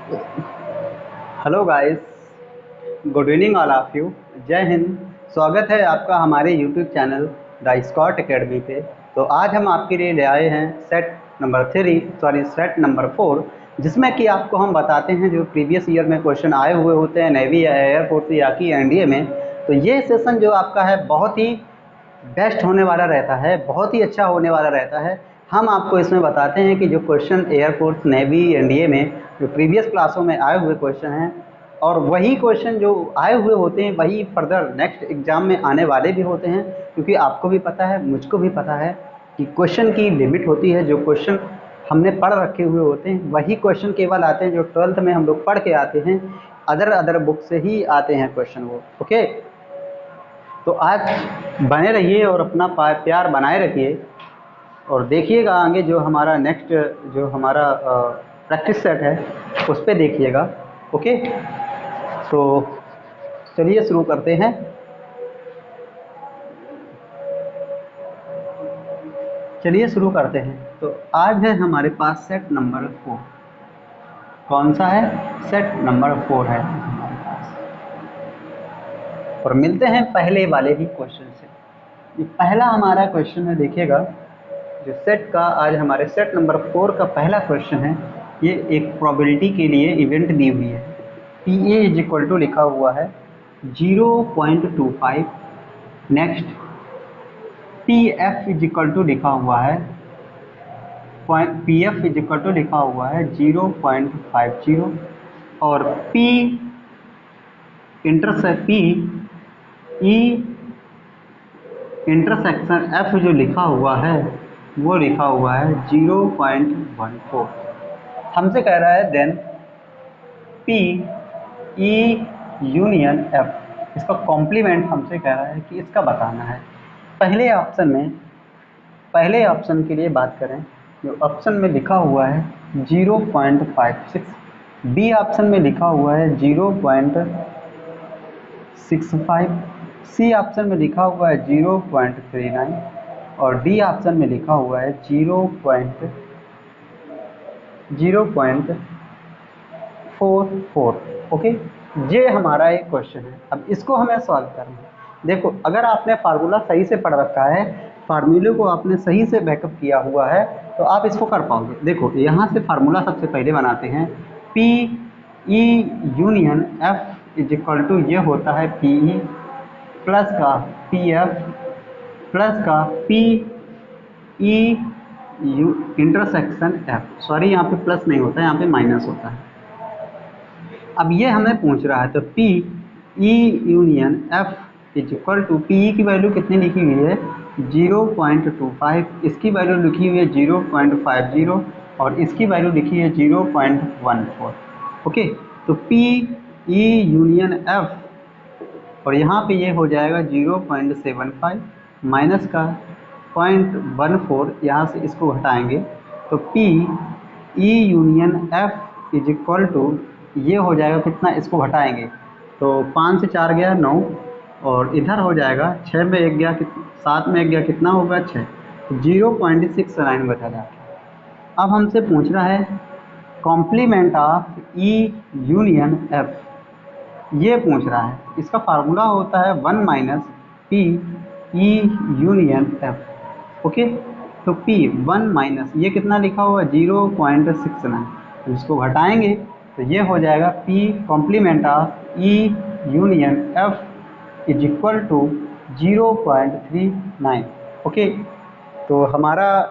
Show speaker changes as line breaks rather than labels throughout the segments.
Hello guys, good evening all of you. Jai Hind. स्वागत है आपका हमारे YouTube channel the Scott Academy पे। तो आज हम आपके लिए ले आए हैं सेट नंबर 4, जिसमें कि आपको हम बताते हैं जो प्रीवियस ईयर में क्वेश्चन आए हुए होते हैं नेवी या एयरफोर्स या कि एनडीए में। तो ये सेशन जो आपका है बहुत ही बेस्ट होने वाला रहता है, बहुत ही अच्छा होने वाला रहता है। हम आपको इसमें बताते हैं कि जो क्वेश्चन एयरफोर्स नेवी एनडीए में जो प्रीवियस क्लासों में आए हुए क्वेश्चन हैं और वही क्वेश्चन जो आए हुए होते हैं वही फर्दर नेक्स्ट एग्ज़ाम में आने वाले भी होते हैं। क्योंकि आपको भी पता है, मुझको भी पता है कि क्वेश्चन की लिमिट होती है। जो क्वेश्चन हमने पढ़ रखे हुए होते हैं वही क्वेश्चन केवल आते हैं जो 12th में हम लोग पढ़ के आते हैं। अदर बुक से ही आते हैं क्वेश्चन वो। ओके, तो आज बने रहिए और अपना प्यार बनाए रखिए और देखिएगा आगे जो हमारा नेक्स्ट जो हमारा प्रैक्टिस सेट है उस पर देखिएगा। ओके, तो चलिए शुरू करते हैं। तो आज है हमारे पास सेट नंबर 4। कौन सा है? सेट नंबर 4 है हमारे पास। और मिलते हैं पहले वाले ही क्वेश्चन से। ये पहला हमारा क्वेश्चन है, देखिएगा जो सेट का आज हमारे सेट नंबर 4 का पहला क्वेश्चन है। ये एक प्रोबेबिलिटी के लिए इवेंट दी हुई है। P A is equal to लिखा हुआ है 0.25। Next P F is equal to लिखा हुआ है P F is equal to लिखा हुआ है 0.50 और P intersect P E intersection F जो लिखा हुआ है वो लिखा हुआ है 0.14। हमसे कह रहा है then P E union F, इसका कॉम्प्लीमेंट हमसे कह रहा है कि इसका बताना है। पहले ऑप्शन के लिए बात करें, जो ऑप्शन में लिखा हुआ है 0.56, बी ऑप्शन में लिखा हुआ है 0.65, सी ऑप्शन में लिखा हुआ है 0.39 और डी ऑप्शन में लिखा हुआ है 0.44। ओके, ये हमारा एक क्वेश्चन है। अब इसको हमें सॉल्व करना है। देखो, अगर आपने फार्मूला सही से पढ़ रखा है, फार्मूले को आपने सही से बैकअप किया हुआ है, तो आप इसको कर पाओगे। देखो, यहाँ से फार्मूला सबसे पहले बनाते हैं। P E union F is equal to ये होता है पी ई प्लस का पी एफ प्लस का P E U intersection F. Sorry, यहाँ पे प्लस नहीं होता है, यहाँ पे माइनस होता है। अब ये हमें पूछ रहा है, तो P E union F is equal to P E की वैल्यू कितनी लिखी हुई है 0.25, इसकी वैल्यू लिखी हुई है 0.50 और इसकी वैल्यू लिखी है 0.14। ओके, तो पी ई यूनियन एफ और यहाँ पे ये हो जाएगा 0.75 माइनस का 0.14, यहाँ से इसको घटाएंगे तो P E union F is equal to ये हो जाएगा कितना, इसको घटाएंगे तो 5 से 4 गया 9 और इधर हो जाएगा 6 में 1 गया 7 में 1 गया कितना होगा 6, 0.69 बचा जाता। अब हमसे पूछ रहा है complement of E union F, ये पूछ रहा है। इसका फार्मूला होता है 1 minus P E union F. Okay, तो पी 1 माइनस ये कितना लिखा हुआ है 0.69, इसको घटाएंगे तो ये हो जाएगा P complement of E union F is equal to 0.39। Okay, तो हमारा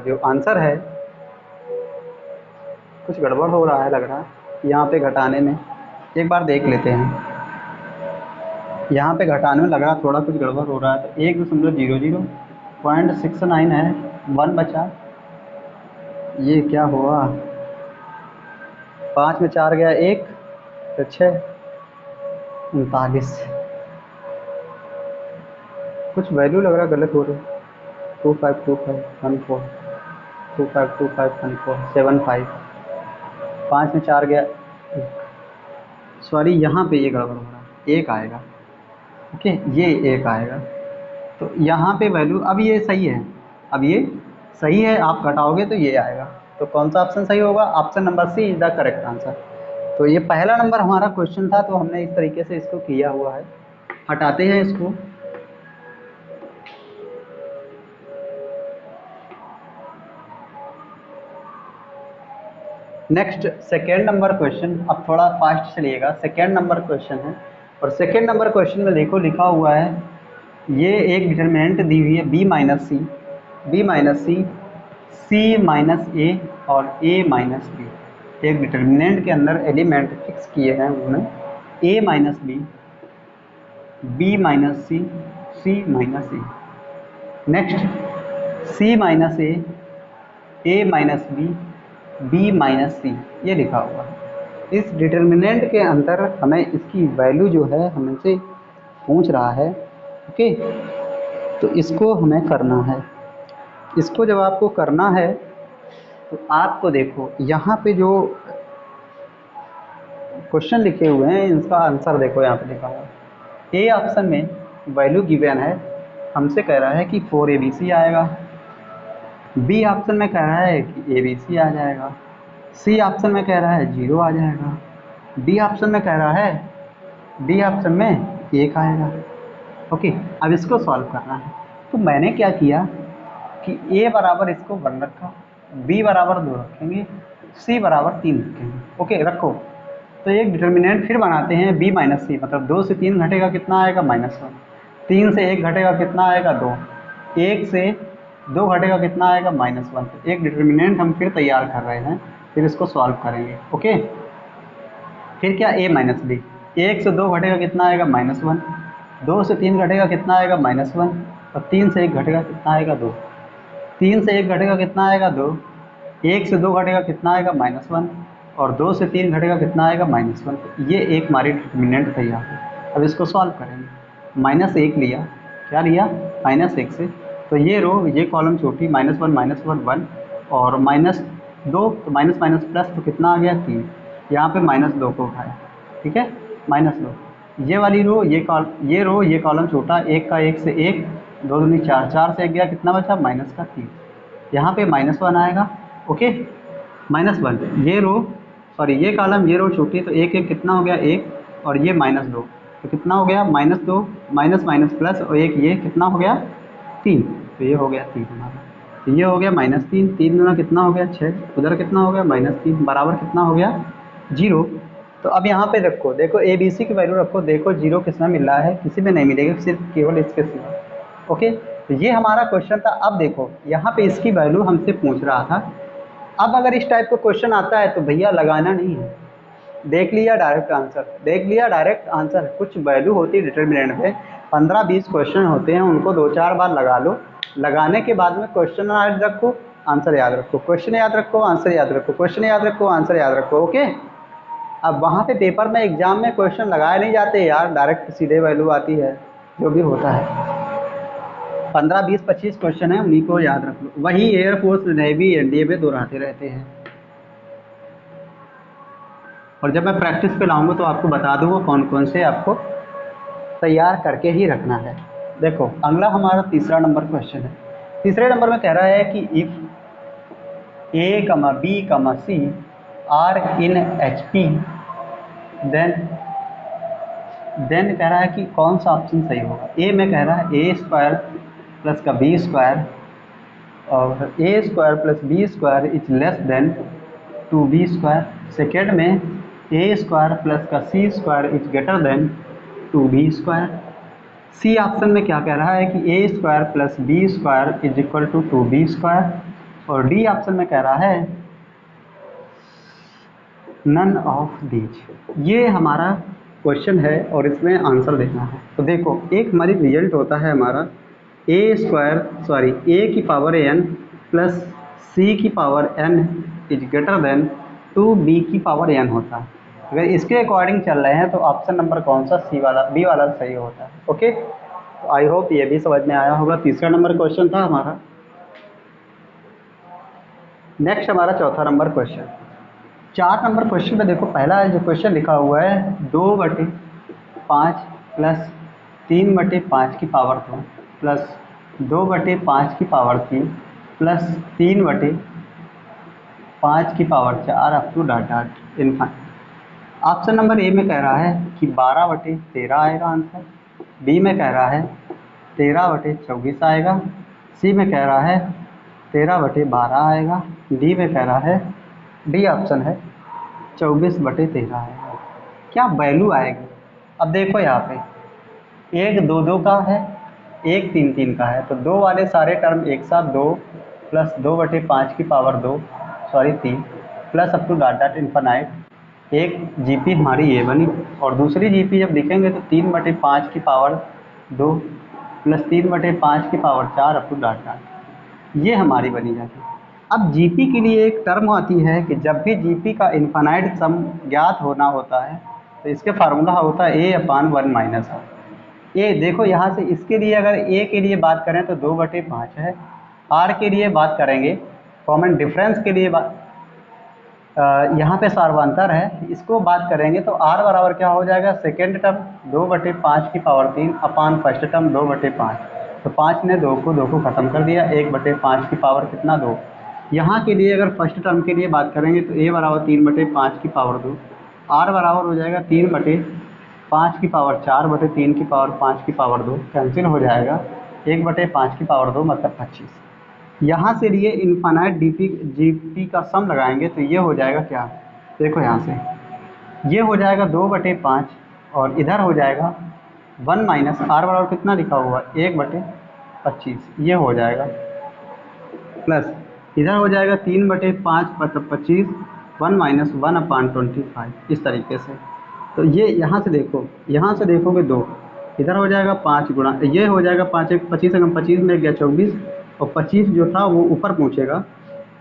जो आंसर है, कुछ गड़बड़ हो रहा है लग रहा है यहाँ पे घटाने में, एक बार देख लेते हैं। यहाँ पे घटाने में लग रहा है थोड़ा कुछ गड़बड़ हो रहा है, तो 1.00.69 है, 1 बचा, ये क्या हुआ 5 में 4 गया 1 तो 6, 39, कुछ वैल्यू लग रहा गलत हो रही है। 252514 252514 5 में 4 गया, सॉरी यहाँ पे ये गड़बड़ हो रहा है, 1 आएगा। ओके, ये 1 आएगा तो यहाँ पे वैल्यू, अब ये सही है, अब ये सही है, आप घटाओगे तो ये आएगा। तो कौन सा ऑप्शन सही होगा? Option number C is the correct answer. तो ये पहला नंबर हमारा क्वेश्चन था, तो हमने इस तरीके से इसको किया हुआ है। हटाते हैं इसको। नेक्स्ट सेकेंड नंबर क्वेश्चन, अब थोड़ा फास्ट चलिएगा। सेकेंड नंबर क्वेश्चन है, और सेकेंड नंबर क्वेश्चन में देखो लिखा हुआ है, ये एक डिटर्मिनेंट दी हुई है बी माइनस सी, सी माइनस ए और ए माइनस बी। एक डिटर्मिनेंट के अंदर एलिमेंट फिक्स किए हैं उन्होंने, ए माइनस बी माइनस सी माइनस ए। नेक्स्ट सी माइनस ए माइनस बी माइनस सी, ये लिखा हुआ है। इस डिटर्मिनेंट के अंदर हमें इसकी वैल्यू जो है हमसे पूछ रहा है। ओके, तो इसको हमें करना है। इसको जब आपको करना है तो आपको देखो यहाँ पे जो क्वेश्चन लिखे हुए हैं इनका आंसर देखो, यहाँ पे लिखा हुआ है। ए ऑप्शन में वैल्यू गिवन है, हमसे कह रहा है कि 4ABC आएगा। बी ऑप्शन में कह रहा है कि ABC आ जाएगा। सी ऑप्शन में कह रहा है 0 आ जाएगा। डी ऑप्शन में कह रहा है, डी ऑप्शन में 1 आएगा। ओके, अब इसको सॉल्व करना है। तो मैंने क्या किया कि ए बराबर इसको 1 रखा, बी बराबर 2 रखेंगे, सी बराबर 3 रखेंगे। ओके, रखो। तो एक डिटर्मिनेंट फिर बनाते हैं बी माइनस सी, मतलब 2 से 3 घटेगा कितना आएगा -1, 3 से 1 घटेगा कितना आएगा 2, 1 से 2 घटेगा कितना आएगा -1। तो एक डिटर्मिनेंट हम फिर तैयार कर रहे हैं, फिर इसको सॉल्व करेंगे। ओके, फिर क्या ए माइनस बी, 1 से 2 घटेगा कितना आएगा -1, 2 से 3 घटेगा कितना आएगा -1, और 3 से 1 घटेगा कितना आएगा 2, 3 से 1 घटेगा कितना आएगा 2, 1 से 2 घटेगा कितना आएगा -1, और 2 से 3 घटेगा कितना आएगा -1। तो ये एक हमारी डिटर्मिनेंट तैयार है। अब इसको सॉल्व करेंगे। -1 लिया, क्या लिया -1 से, तो ये रो ये कॉलम छोटी, -1 1 और -2, तो माइनस माइनस प्लस, तो कितना आ गया 3। यहाँ पे -2 को उठाया, ठीक है, -2। ये वाली रो ये कॉलम छोटा, 1 का 1 से 1, 2 दूनी 4, 4 से 1 गया, कितना बचा -3। यहाँ पे -1 आएगा। ओके, -1 ये रो, सॉरी ये कॉलम ये रो छोटी है, तो 1 1 कितना हो गया 1, और ये -2, तो कितना हो गया -2 माइनस माइनस प्लस, और 1 ये कितना हो गया 3, तो ये हो गया 3 हमारा। तो ये हो गया -3, 3 दूना कितना हो गया 6, उधर कितना हो गया -3, बराबर कितना हो गया 0। तो अब यहाँ पे रखो, देखो ए बी सी की वैल्यू रखो, देखो 0 किसमें मिल रहा है, किसी में नहीं मिलेगा, सिर्फ केवल इसके सिवा। ओके, तो ये हमारा क्वेश्चन था। अब देखो यहाँ पे इसकी वैल्यू हमसे पूछ रहा था। अब अगर इस टाइप का क्वेश्चन आता है तो भैया लगाना नहीं है, देख लिया डायरेक्ट आंसर, कुछ वैल्यू होती है डिटर्मिनेंट पे, 15-20 क्वेश्चन होते हैं, उनको 2-4 बार लगा लो। लगाने के बाद में क्वेश्चन याद रखो, आंसर याद रखो, क्वेश्चन याद रखो, आंसर याद रखो, क्वेश्चन याद रखो, आंसर याद रखो। ओके, अब वहाँ पे पेपर में एग्जाम में क्वेश्चन लगाए नहीं जाते यार, डायरेक्ट सीधे वैल्यू आती है, जो भी होता है। 15-20-25 क्वेश्चन है, उन्हीं को याद रख लो। वही एयरफोर्स, नेवी, एनडीए पे दोहराते रहते हैं। और जब मैं प्रैक्टिस पे लाऊंगा तो आपको बता दूंगा कौन कौन से आपको तैयार करके ही रखना है। देखो अगला हमारा तीसरा नंबर क्वेश्चन है। तीसरे नंबर में कह रहा है कि if A comma B comma C are in H P, then कह रहा है कि कौन सा ऑप्शन सही होगा। ए में कह रहा है ए स्क्वायर प्लस का बी स्क्वायर, और A square plus B square is less than 2b square. Second में ए स्क्वायर प्लस का C square is greater than 2b square. C option में क्या कह रहा है कि A square plus B square is equal to 2b square, और D option में कह रहा है नन ऑफ दीज। ये हमारा क्वेश्चन है और इसमें आंसर देना है। तो देखो एक हमारी रिजल्ट होता है हमारा ए की पावर n प्लस सी की power n is greater than 2b की पावर n होता है। अगर इसके अकॉर्डिंग चल रहे हैं तो ऑप्शन नंबर कौन सा, बी वाला सही होता है। ओके, तो आई होप ये भी समझ में आया होगा। तीसरा नंबर क्वेश्चन था हमारा। नेक्स्ट हमारा चौथा नंबर क्वेश्चन। 4 नंबर क्वेश्चन में देखो पहला जो क्वेश्चन लिखा हुआ है 2/5 प्लस 3/5 की पावर 2 प्लस 2/5 की पावर 3 प्लस 3/5 की power 4 up to dot infinite. Option number A में कह रहा है कि 12/13 आएगा आंसर, बी में कह रहा है 13/24 आएगा, सी में कह रहा है 13/12 आएगा, डी में कह रहा है, डी ऑप्शन है 24/13 आएगा। क्या वैल्यू आएगी? अब देखो यहाँ पे एक 2 2 का है, एक 3 3 का है, तो 2 वाले सारे टर्म एक साथ 2 प्लस 2/5 की power 2 sorry 3 plus up to dot dot infinite. एक जीपी हमारी ये बनी, और दूसरी जीपी जब लिखेंगे तो 3/5 की पावर 2 प्लस 3/5 की power 4 up to dot dot, ये हमारी बनी जाती है। अब जीपी के लिए एक टर्म आती है कि जब भी जीपी का इन्फिनाइट सम ज्ञात होना होता है तो इसके फार्मूला होता है a/1 माइनस आर। ए देखो यहाँ से इसके लिए अगर ए के लिए बात करें तो 2/5 है, आर के लिए बात करेंगे कॉमन डिफरेंस के लिए यहाँ पे सार्वंतर है, इसको बात करेंगे तो आर बराबर क्या हो जाएगा, सेकेंड टर्म 2/5 की पावर 3 अपान फर्स्ट टर्म 2/5, तो 5 ने 2 को ख़त्म कर दिया, 1/5 की पावर कितना 2। यहाँ के लिए अगर फर्स्ट टर्म के लिए बात करेंगे तो ए बराबर 3/5 की पावर 2, आर बराबर हो जाएगा 3/5 की पावर 4/3 की पावर 5 की पावर 2, कैंसिल हो जाएगा 1/5 की पावर 2 मतलब 25। यहाँ से लिए इन्फानाइट जीपी का सम लगाएंगे तो ये हो जाएगा क्या, देखो यहाँ से ये हो जाएगा 2/5 और इधर हो जाएगा 1 माइनस आर बराबर कितना लिखा हुआ 1/25, ये हो जाएगा प्लस इधर हो जाएगा 3/5 मतलब 25, 1 माइनस 1/25 इस तरीके से। तो ये यहाँ से देखोगे 2, इधर हो जाएगा 5 गुणा, ये हो जाएगा 5 25 अगर 25 में गया 24, और 25 जो था वो ऊपर पहुँचेगा,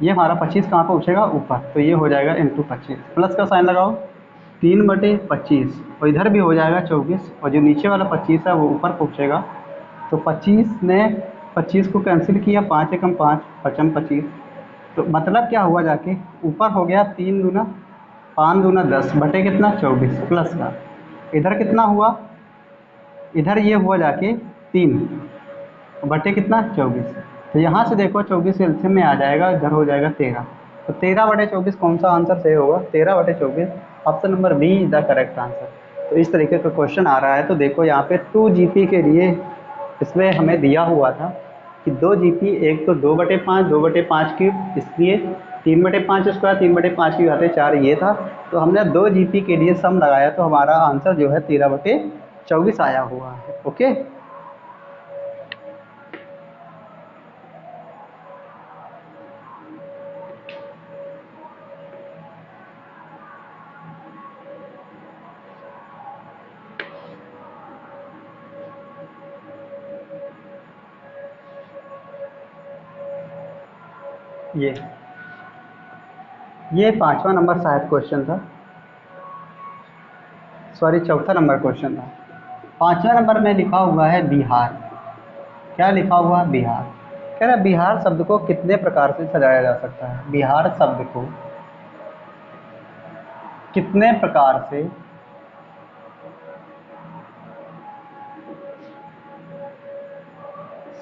ये हमारा 25 कहाँ पहुँचेगा ऊपर, तो ये हो जाएगा इंटू 25, प्लस का साइन लगाओ 3/25, और इधर भी हो जाएगा 24, और जो नीचे वाला 25 है वो ऊपर पहुँचेगा, तो 25 ने 25 को कैंसिल किया, 5 एकम 5 पचम 25, तो मतलब क्या हुआ जाके ऊपर हो गया 3 दूना 5 दूना 10 बटे कितना 24 प्लस का, इधर कितना हुआ, इधर ये हुआ जाके 3 बटे कितना 24, तो यहाँ से देखो 24 एलसीएम में आ जाएगा, इधर हो जाएगा 13, तो 13/24 कौन सा आंसर सही होगा, 13/24 option number B is the correct answer. तो इस तरीके का क्वेश्चन आ रहा है। तो देखो यहाँ पे 2GP के लिए इसमें हमें दिया हुआ था कि 2GP, एक तो 2/5 2/5 क्यूब, इसलिए 3/5 स्क्वायर 3/5 की बातें 4 ये था, तो हमने 2GP के लिए सम लगाया तो हमारा आंसर जो है 13/24 आया हुआ है। ओके, ये 5वां नंबर शायद क्वेश्चन था, सॉरी 4था नंबर क्वेश्चन था। 5वां नंबर में लिखा हुआ है बिहार, क्या लिखा हुआ है बिहार, कह रहा है बिहार शब्द को कितने प्रकार से सजाया जा सकता है, बिहार शब्द को कितने प्रकार से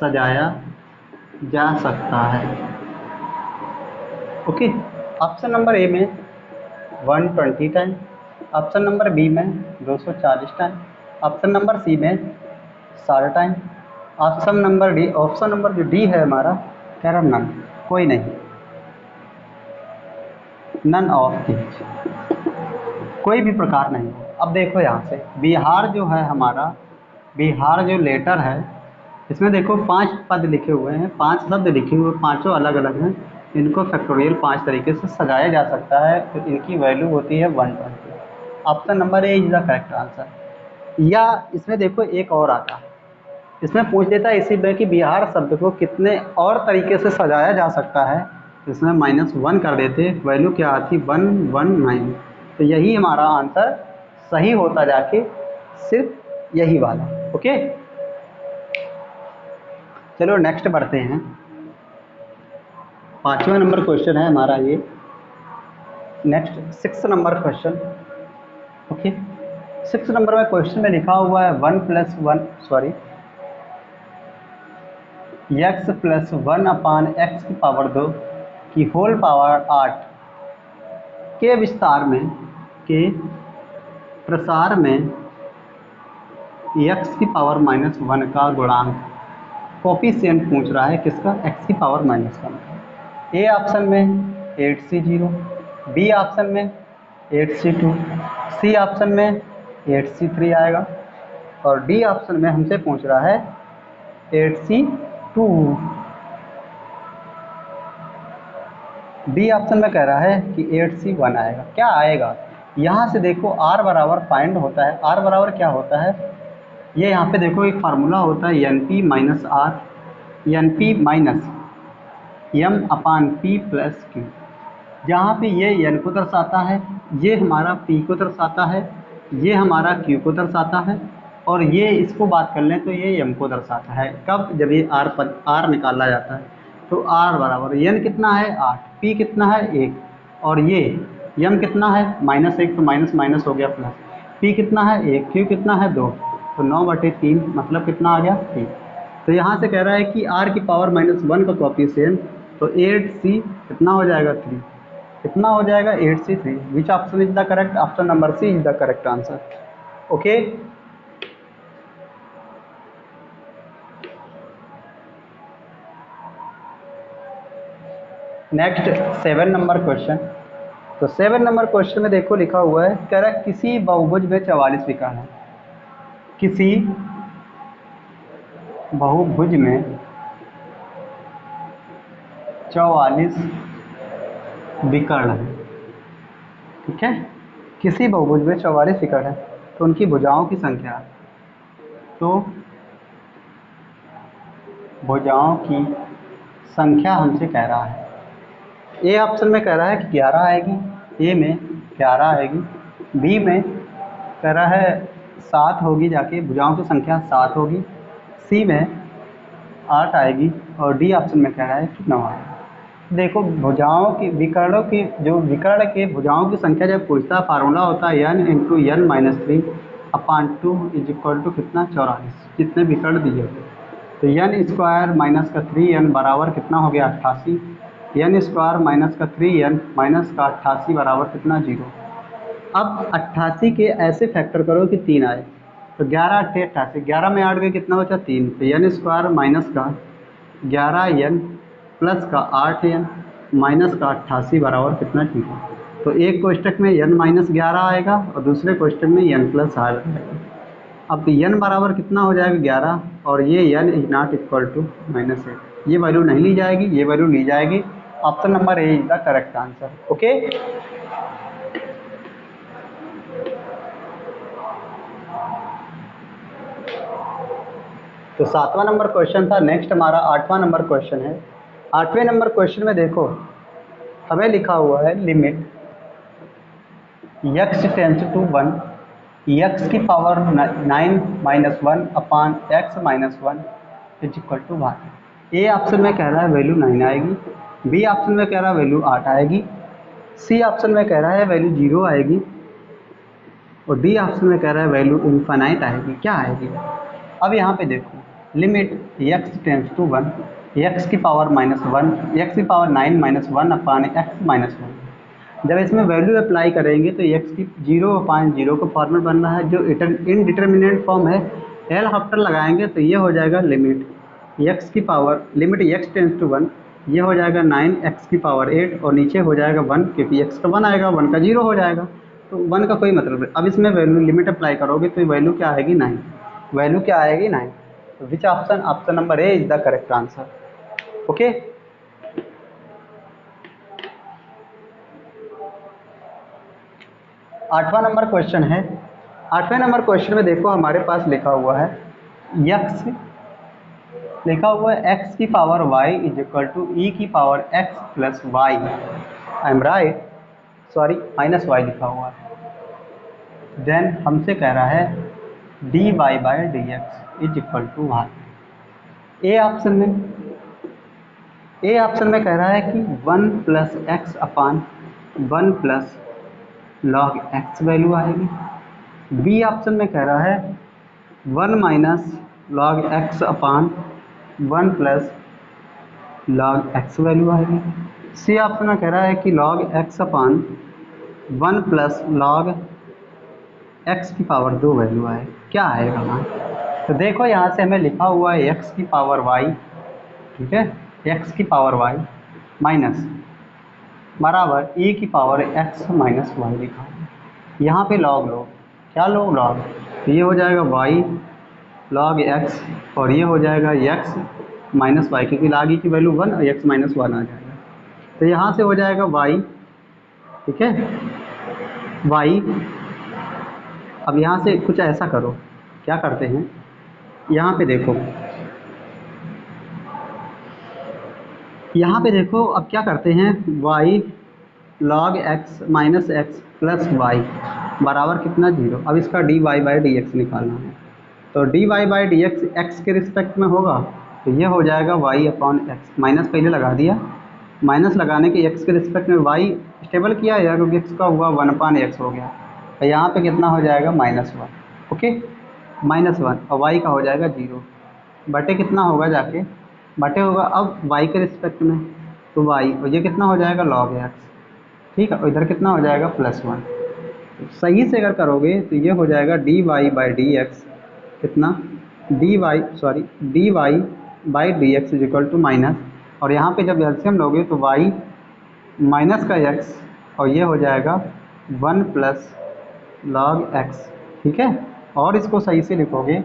सजाया जा सकता है। ओके, ऑप्शन नंबर ए में 120 टाइम, ऑप्शन नंबर बी में 240 टाइम, ऑप्शन नंबर सी में 60 टाइम, ऑप्शन नंबर जो डी है हमारा कह रहा नन, कोई नहीं, नन ऑफ दीज, कोई भी प्रकार नहीं। अब देखो यहाँ से बिहार जो है हमारा, बिहार जो लेटर है इसमें देखो 5 पद लिखे हुए हैं, 5 शब्द लिखे हुए, पाँचों अलग अलग हैं, इनको फैक्टोरियल 5 तरीके से सजाया जा सकता है, तो इनकी वैल्यू होती है 120। Option number A is the correct answer. या इसमें देखो एक और आता है, इसमें पूछ लेता है इसी में कि बिहार शब्द को कितने और तरीके से सजाया जा सकता है, तो इसमें -1 कर देते, वैल्यू क्या आती 119, तो यही हमारा आंसर सही होता जाके सिर्फ यही वाला। ओके, चलो नेक्स्ट बढ़ते हैं। 5वां नंबर क्वेश्चन है हमारा ये, next 6 number question. Okay, 6 number में क्वेश्चन में लिखा हुआ है 1 + 1 सॉरी x + 1/x की पावर 2 की होल पावर 8 के विस्तार में के प्रसार में x की पावर -1 का गुणांक कोफिशिएंट पूछ रहा है किसका, x की पावर -1। ए ऑप्शन में 8C0, बी ऑप्शन में 8C2, सी ऑप्शन में 8C3 आएगा और डी ऑप्शन में हमसे पूछ रहा है 8C2। डी ऑप्शन में कह रहा है कि 8C1 आएगा। क्या आएगा, यहाँ से देखो r बराबर फाइंड होता है। r बराबर क्या होता है, ये यहाँ पे देखो एक फार्मूला होता है NP minus R, NP minus M/P plus Q। जहाँ पे ये N को दर्शाता है, ये हमारा P को दर्शाता है, ये हमारा Q को दर्शाता है और ये इसको बात कर लें तो ये M को दर्शाता है। कब, जब ये R निकाला जाता है तो R बराबर N कितना है 8, P कितना है 1 और ये M कितना है -1 तो माइनस माइनस हो गया प्लस, P कितना है 1, Q कितना है 2 तो 9/3 मतलब कितना आ गया 3। तो यहाँ से कह रहा है कि R की पावर -1 का कोफिशिएंट तो 8C कितना हो जाएगा 3, कितना हो जाएगा 8C3। Which option is the correct, option number C is the correct answer. Okay, next 7 number question. तो 7 नंबर क्वेश्चन में देखो लिखा हुआ है, कह रहा है किसी बहुभुज में 44 विकर्ण है। किसी बहुभुज में 44 विकर्ण है, ठीक है। किसी बहुभुज में 44 विकर्ण है तो उनकी भुजाओं की संख्या, तो भुजाओं की संख्या हमसे कह रहा है। ए ऑप्शन में कह रहा है कि 11 आएगी, ए में 11 आएगी, बी में कह रहा है 7 होगी, जाके भुजाओं की संख्या 7 होगी, सी में 8 आएगी और डी ऑप्शन में कह रहा है कि 9 आएगी। देखो भुजाओं की विकर्णों की, जो विकर्ण के भुजाओं की संख्या जब पूछता, फार्मूला होता है n × n-3/2 = कितना 44, जितने विकर्ण दिए हुए तो n² माइनस का 3n बराबर कितना हो गया 88, n² माइनस का 3n माइनस का 88 बराबर कितना 0। अब 88 के ऐसे फैक्टर करो कि 3 आए तो 11 × 8 88, 11 में 8 गए कितना बचा 3, तो n² माइनस का 11n प्लस का 8n माइनस का 88 बराबर कितना 0। तो एक कोष्टक में n-11 आएगा और दूसरे कोष्टक में n+8 आएगा। अब n बराबर कितना हो जाएगा 11 और ये n is not equal to -8, ये वैल्यू नहीं ली जाएगी, ये वैल्यू ली जाएगी। Option number A is the correct answer. Okay, तो 7वां नंबर क्वेश्चन था। नेक्स्ट हमारा 8वां नंबर क्वेश्चन है। 8वें नंबर क्वेश्चन में देखो हमें लिखा हुआ है limit x tends to 1 x की power 9-1 upon x - 1 is equal to 1। A option में कह रहा है वैल्यू 9 आएगी, बी ऑप्शन में कह रहा है वैल्यू 8 आएगी, सी ऑप्शन में कह रहा है वैल्यू 0 आएगी और डी ऑप्शन में कह रहा है वैल्यू इनफाइनाइट आएगी। क्या आएगी, अब यहाँ पे देखो limit x tends to 1 x की पावर -1 x की पावर 9-1 अपान x - 1। जब इसमें वैल्यू अप्लाई करेंगे तो x की 0/0 का फॉर्मूला बन रहा है जो इनडिटर्मिनेंट फॉर्म है। एल हॉफ्टर लगाएंगे तो ये हो जाएगा लिमिट x की power limit x tends to 1, ये हो जाएगा 9x की पावर 8 और नीचे हो जाएगा 1 क्योंकि x का 1 आएगा, 1 का 0 हो जाएगा तो 1 का कोई मतलब नहीं। अब इसमें वैल्यू लिमिट अप्लाई करोगे तो वैल्यू क्या आएगी 9, वैल्यू क्या आएगी 9। तो which option, option number A is the correct answer. Okay, आठवां नंबर क्वेश्चन है। 8वें नंबर क्वेश्चन में देखो हमारे पास लिखा हुआ है x लिखा हुआ है x की power y is equal to e की power x plus y, I am right, sorry -y लिखा हुआ है। देन हमसे कह रहा है dy/dx is equal to 1। A option में कह रहा है कि 1 + x अपान 1 + log x वैल्यू आएगी। बी ऑप्शन में कह रहा है 1 - log x अपान 1 + log x वैल्यू आएगी। सी ऑप्शन में कह रहा है कि log x अपान 1 + log x की पावर 2 वैल्यू आए, क्या आएगा मान? तो देखो यहाँ से हमें लिखा हुआ है x की पावर y, ठीक है, x की पावर y माइनस बराबर e की पावर x माइनस वाई लिखा हुआ है। यहाँ पे लॉग लो, क्या लो लॉग, तो ये हो जाएगा y log x और ये हो जाएगा x माइनस वाई, क्योंकि log e की वैल्यू 1 और x माइनस 1 आ जाएगा। तो यहाँ से हो जाएगा y, ठीक है, y। अब यहाँ से कुछ ऐसा करो, क्या करते हैं, यहाँ पे देखो, यहाँ पे देखो, अब क्या करते हैं, y log x minus X plus Y बराबर कितना 0। अब इसका dy बाई डी एक्स निकालना है, तो dy by D x x के रिस्पेक्ट में होगा, तो ये हो जाएगा y अपॉन एक्स, माइनस पहले लगा दिया, माइनस लगाने के x के रिस्पेक्ट में y स्टेबल किया है क्योंकि x का हुआ 1/x हो गया, तो यहाँ पे कितना हो जाएगा -1, ओके, -1 और y का हो जाएगा 0 बटे कितना होगा जाके, बटे होगा अब y के रिस्पेक्ट में, तो y और ये कितना हो जाएगा log x, ठीक है, और इधर कितना हो जाएगा +1। तो सही से अगर करोगे तो ये हो जाएगा dy बाई डी एक्स कितना, dy by D x is equal to minus, और यहाँ पे जब एलसीएम लोगे तो y माइनस का x और ये हो जाएगा 1 प्लस log x, ठीक है। और इसको सही से लिखोगे,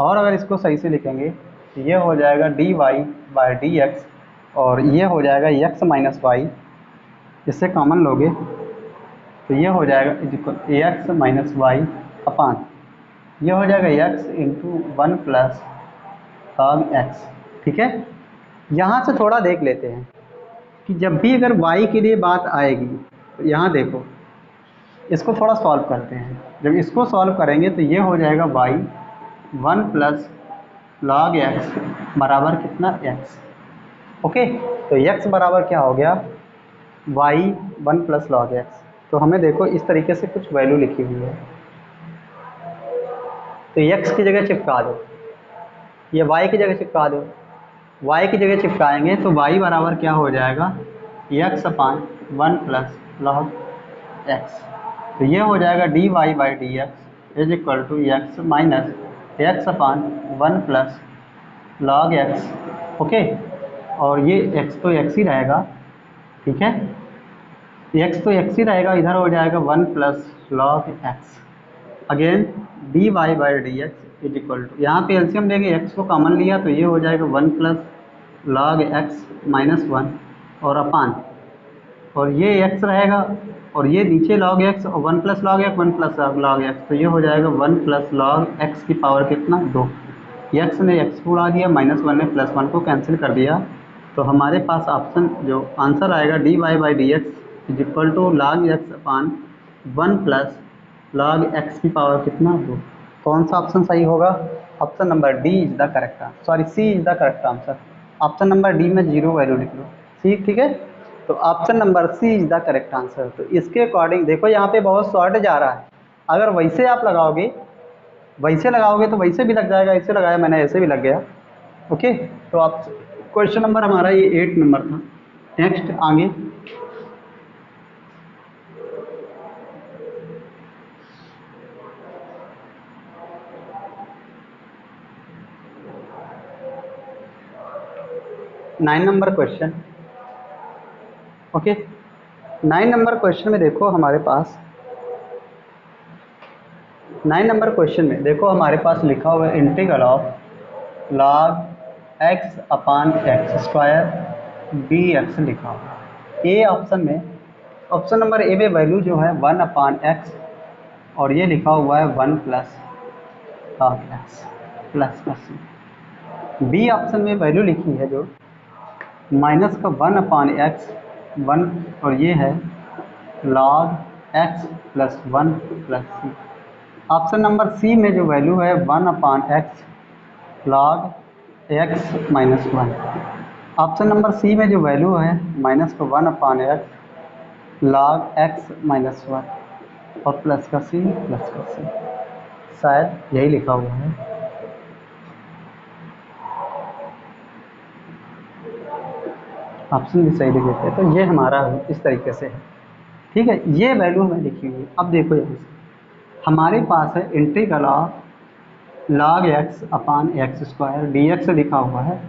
और अगर इसको सही से लिखेंगे तो ये हो जाएगा dy बाई डी एक्स और ये हो जाएगा x माइनस वाई, इससे कॉमन लोगे तो ये हो जाएगा एक्स माइनस वाई अपान, ये हो जाएगा x into 1 plus log x, ठीक है। यहाँ से थोड़ा देख लेते हैं कि जब भी अगर y के लिए बात आएगी तो यहाँ देखो, इसको थोड़ा सॉल्व करते हैं, जब इसको सॉल्व करेंगे तो ये हो जाएगा y 1 प्लस log x बराबर कितना x, ओके। तो x बराबर क्या हो गया, y 1 प्लस log x। तो हमें देखो इस तरीके से कुछ वैल्यू लिखी हुई है, तो x की जगह चिपका दो, ये y की जगह चिपका दो, y की जगह चिपकाएंगे तो y बराबर क्या हो जाएगा, x अपान 1 प्लस log x। तो ये हो जाएगा dy by D x is equal to X minus X upon 1 plus log x, okay. और ये x तो x ही रहेगा, ठीक है, x तो x ही रहेगा, इधर हो जाएगा 1 plus log x, again dy by D x is equal to, यहाँ पे एलसीएम लेंगे, x को कॉमन लिया तो ये हो जाएगा 1 प्लस log x माइनस 1 और अपान, और ये x रहेगा और ये नीचे log x और 1 plus log x 1 plus log x, तो ये हो जाएगा 1 प्लस log x की पावर कितना 2, x ने x को उड़ा दिया, -1 ने +1 को कैंसिल कर दिया, तो हमारे पास ऑप्शन जो आंसर आएगा dy by D x is equal to log x upon 1 plus log x की पावर कितना 2। कौन सा ऑप्शन सही होगा, option number D is the correct, sorry C is the correct answer, option number D में 0 value लिख लो, ठीक है। तो option number C is the correct answer. तो इसके अकॉर्डिंग देखो यहाँ पे बहुत शॉर्ट जा रहा है, अगर वैसे आप लगाओगे, वैसे लगाओगे तो वैसे भी लग जाएगा, ऐसे लगाया मैंने ऐसे भी लग गया, ओके। तो आप क्वेश्चन नंबर हमारा ये 8 नंबर था। नेक्स्ट आगे, nine number question, okay. 9 number question में देखो हमारे पास, 9 नंबर क्वेश्चन में देखो हमारे पास लिखा हुआ है integral of log x upon x square D x लिखा हुआ है। ए ऑप्शन में, ऑप्शन नंबर ए में वैल्यू जो है 1 अपान एक्स और ये लिखा हुआ है 1 प्लस log x प्लस का सी। बी ऑप्शन में वैल्यू लिखी है जो माइनस का 1 अपान एक्स 1 और ये है log x plus 1 plus C. Option number C में जो वैल्यू है 1 upon X log x minus 1। Option number C में जो वैल्यू है माइनस का 1 upon X log x minus 1 और प्लस का सी, शायद यही लिखा हुआ है। ऑप्शन भी सही लिख देते हैं, तो ये हमारा इस तरीके से है, ठीक है। ये वैल्यू हमें लिखी हुई है। अब देखो यहाँ से हमारे पास है integral of log x upon x square D x लिखा हुआ है।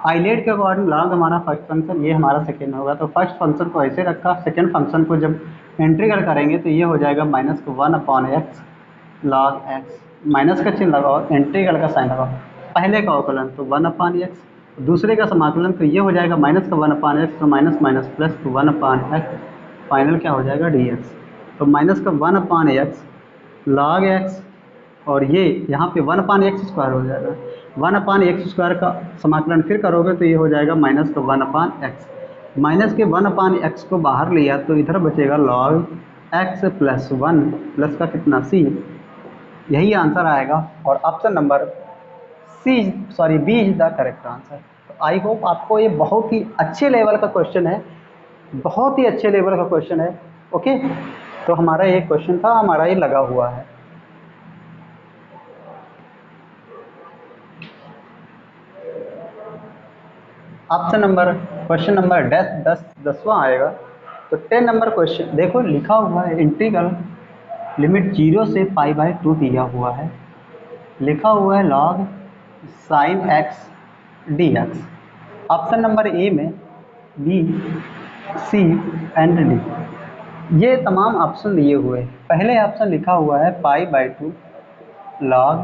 आइलेट के अकॉर्डिंग log हमारा फर्स्ट फंक्शन, ये हमारा सेकेंड होगा, तो फर्स्ट फंक्शन को ऐसे रखा, सेकेंड फंक्शन को जब इंटीग्रल करेंगे तो ये हो जाएगा माइनस का 1 upon X log x, minus का चिन्ह लगाओ, इंटीग्रल का साइन लगाओ, पहले का अवकलन तो 1 अपान एक्स, दूसरे का समाकलन तो ये हो जाएगा माइनस का 1 अपान एक्स, तो माइनस माइनस प्लस तो 1 अपान एक्स, फाइनल क्या हो जाएगा डी एक्स। तो माइनस का 1 अपान एक्स log x, और ये यहाँ पे 1 अपान एक्स स्क्वायर हो जाएगा, 1 अपान एक्स स्क्वायर का समाकलन फिर करोगे तो ये हो जाएगा माइनस का 1 अपान एक्स, माइनस के 1 अपान एक्स को बाहर लिया तो इधर बचेगा log x प्लस 1 प्लस का कितना c, यही आंसर आएगा। और option number B is the correct answer. तो आई होप आपको ये बहुत ही अच्छे लेवल का क्वेश्चन है, बहुत ही अच्छे लेवल का क्वेश्चन है। ओके, तो हमारा ये क्वेश्चन था, हमारा ये लगा हुआ है। ऑप्शन नंबर क्वेश्चन नंबर 10वां आएगा। तो 10 नंबर क्वेश्चन देखो लिखा हुआ है इंटीग्रल लिमिट 0 से पाई बाई 2 दिया हुआ है, लिखा हुआ है log sin x dx। Option number A में बी सी एंड डी, ये तमाम ऑप्शन दिए हुए हैं। पहले ऑप्शन लिखा हुआ है पाई बाई 2 log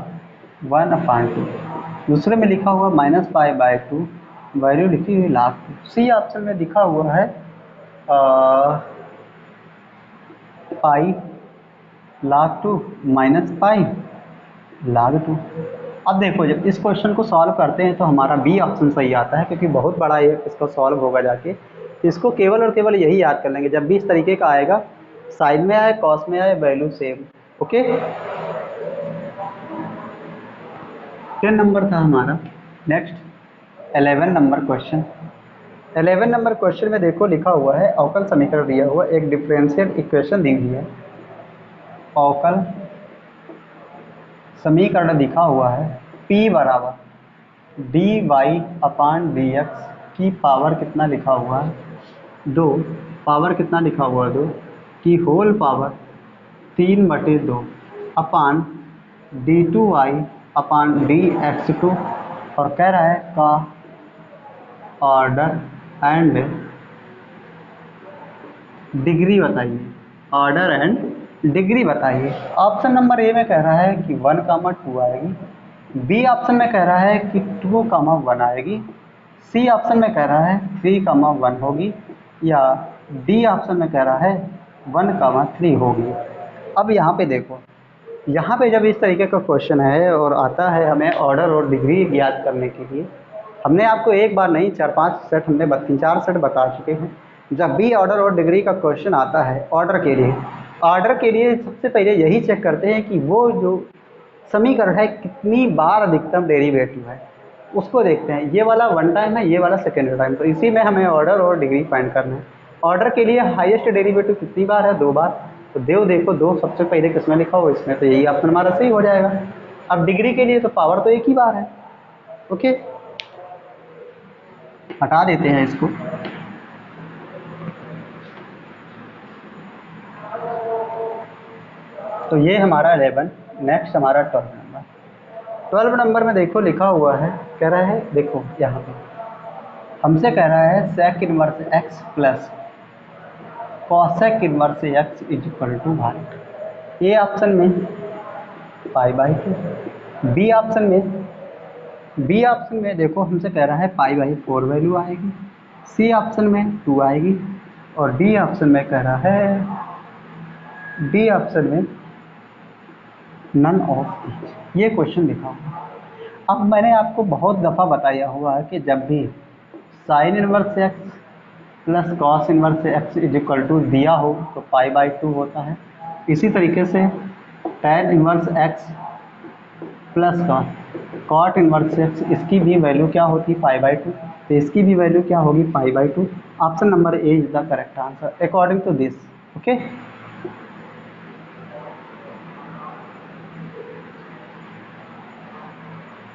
1 अपान 2, दूसरे में लिखा हुआ माइनस पाई बाई 2, वैल्यू लिखी हुई log 2। सी ऑप्शन में लिखा हुआ है पाई log 2 माइनस पाई log 2। अब देखो जब इस क्वेश्चन को सॉल्व करते हैं तो हमारा बी ऑप्शन सही आता है, क्योंकि बहुत बड़ा ये इसका सॉल्व होगा जाके। इसको केवल और केवल यही याद कर लेंगे, जब भी इस तरीके का आएगा, साइन में आए कॉस में आए वैल्यू सेम। ओके, 10 नंबर था हमारा। Next 11 number question. 11 number question में देखो लिखा हुआ है अवकल समीकरण दिया हुआ, एक डिफरेंशियल इक्वेशन दी हुई है, अवकल समीकरण दिखा हुआ है p बराबर D Y upon D x की पावर कितना लिखा हुआ है 2, पावर कितना लिखा हुआ है 2 की whole power 3/2 upon D two Y upon D X two, और कह रहा है का ऑर्डर एंड डिग्री बताइए, ऑर्डर एंड डिग्री बताइए। ऑप्शन नंबर ए में कह रहा है कि 1, 2 आएगी, बी ऑप्शन में कह रहा है कि 2, 1 आएगी, सी ऑप्शन में कह रहा है 3, 1 होगी, या डी ऑप्शन में कह रहा है 1, 3 होगी। अब यहाँ पे देखो, यहाँ पे जब इस तरीके का क्वेश्चन है और आता है हमें ऑर्डर और डिग्री ज्ञात करने के लिए, हमने आपको एक बार नहीं 4-5 सेट हमने 3-4 सेट बता चुके हैं। जब भी ऑर्डर और डिग्री का क्वेश्चन आता है ऑर्डर के लिए सबसे पहले यही चेक करते हैं कि वो जो समीकरण है कितनी बार अधिकतम डेरिवेटिव है, उसको देखते हैं। ये वाला 1 टाइम है, ये वाला सेकेंड टाइम, तो इसी में हमें ऑर्डर और डिग्री फाइंड करना है। ऑर्डर के लिए हाईएस्ट डेरिवेटिव कितनी बार है 2 बार, तो देखो 2 सबसे पहले किसमें लिखा हो, इसमें, तो यही ऑप्शन हमारा सही हो जाएगा। अब डिग्री के लिए तो पावर तो एक ही बार है। ओके, हटा देते हैं इसको। तो ये हमारा 11। नेक्स्ट हमारा 12 नंबर। 12 नंबर में देखो लिखा हुआ है, कह रहा है देखो यहाँ पे हमसे कह रहा है sec inverse X plus cosec inverse X is equal to 1। A option में पाई बाई 2, बी ऑप्शन में देखो हमसे कह रहा है पाई बाई 4 वैल्यू आएगी, सी ऑप्शन में 2 आएगी, और डी ऑप्शन में कह रहा है, डी ऑप्शन में नन ऑफ ईच। ये क्वेश्चन लिखा हुआ। अब मैंने आपको बहुत दफ़ा बताया हुआ है कि जब भी sine inverse X plus cos inverse X is equal to दिया हो तो पाई बाई 2 होता है। इसी तरीके से tan inverse X plus cot inverse X, इसकी भी वैल्यू क्या होती है पाई बाई 2, तो इसकी भी वैल्यू क्या होगी pi by 2। Option number A is the correct answer according to this. Okay,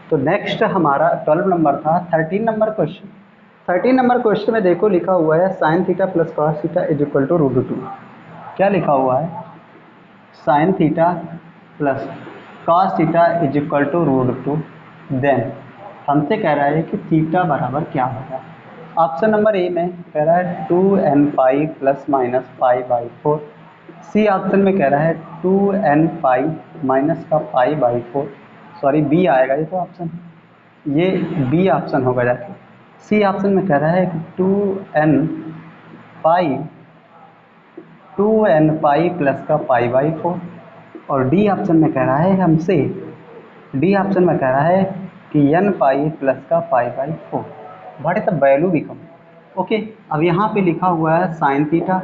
तो नेक्स्ट हमारा 12 नंबर था। 13 नंबर क्वेश्चन। 13 नंबर क्वेश्चन में देखो लिखा हुआ है sine theta plus cos theta is equal to √2। क्या लिखा हुआ है, sine theta plus cos theta is equal to √2। Then हमसे कह रहा है कि थीटा बराबर क्या होगा। ऑप्शन नंबर ए में कह रहा है 2n pi plus minus pi by 4। C option में कह रहा है 2n पाई माइनस का पाई बाई 4। सॉरी बी आएगा ये तो ऑप्शन, ये बी ऑप्शन होगा जाके। सी ऑप्शन में कह रहा है कि 2n पाई प्लस का पाई बाई 4। और डी ऑप्शन में कह रहा है हमसे, डी ऑप्शन में कह रहा है कि n पाई प्लस का pi by 4। What is the value become. Okay, अब यहाँ पे लिखा हुआ है साइन थीटा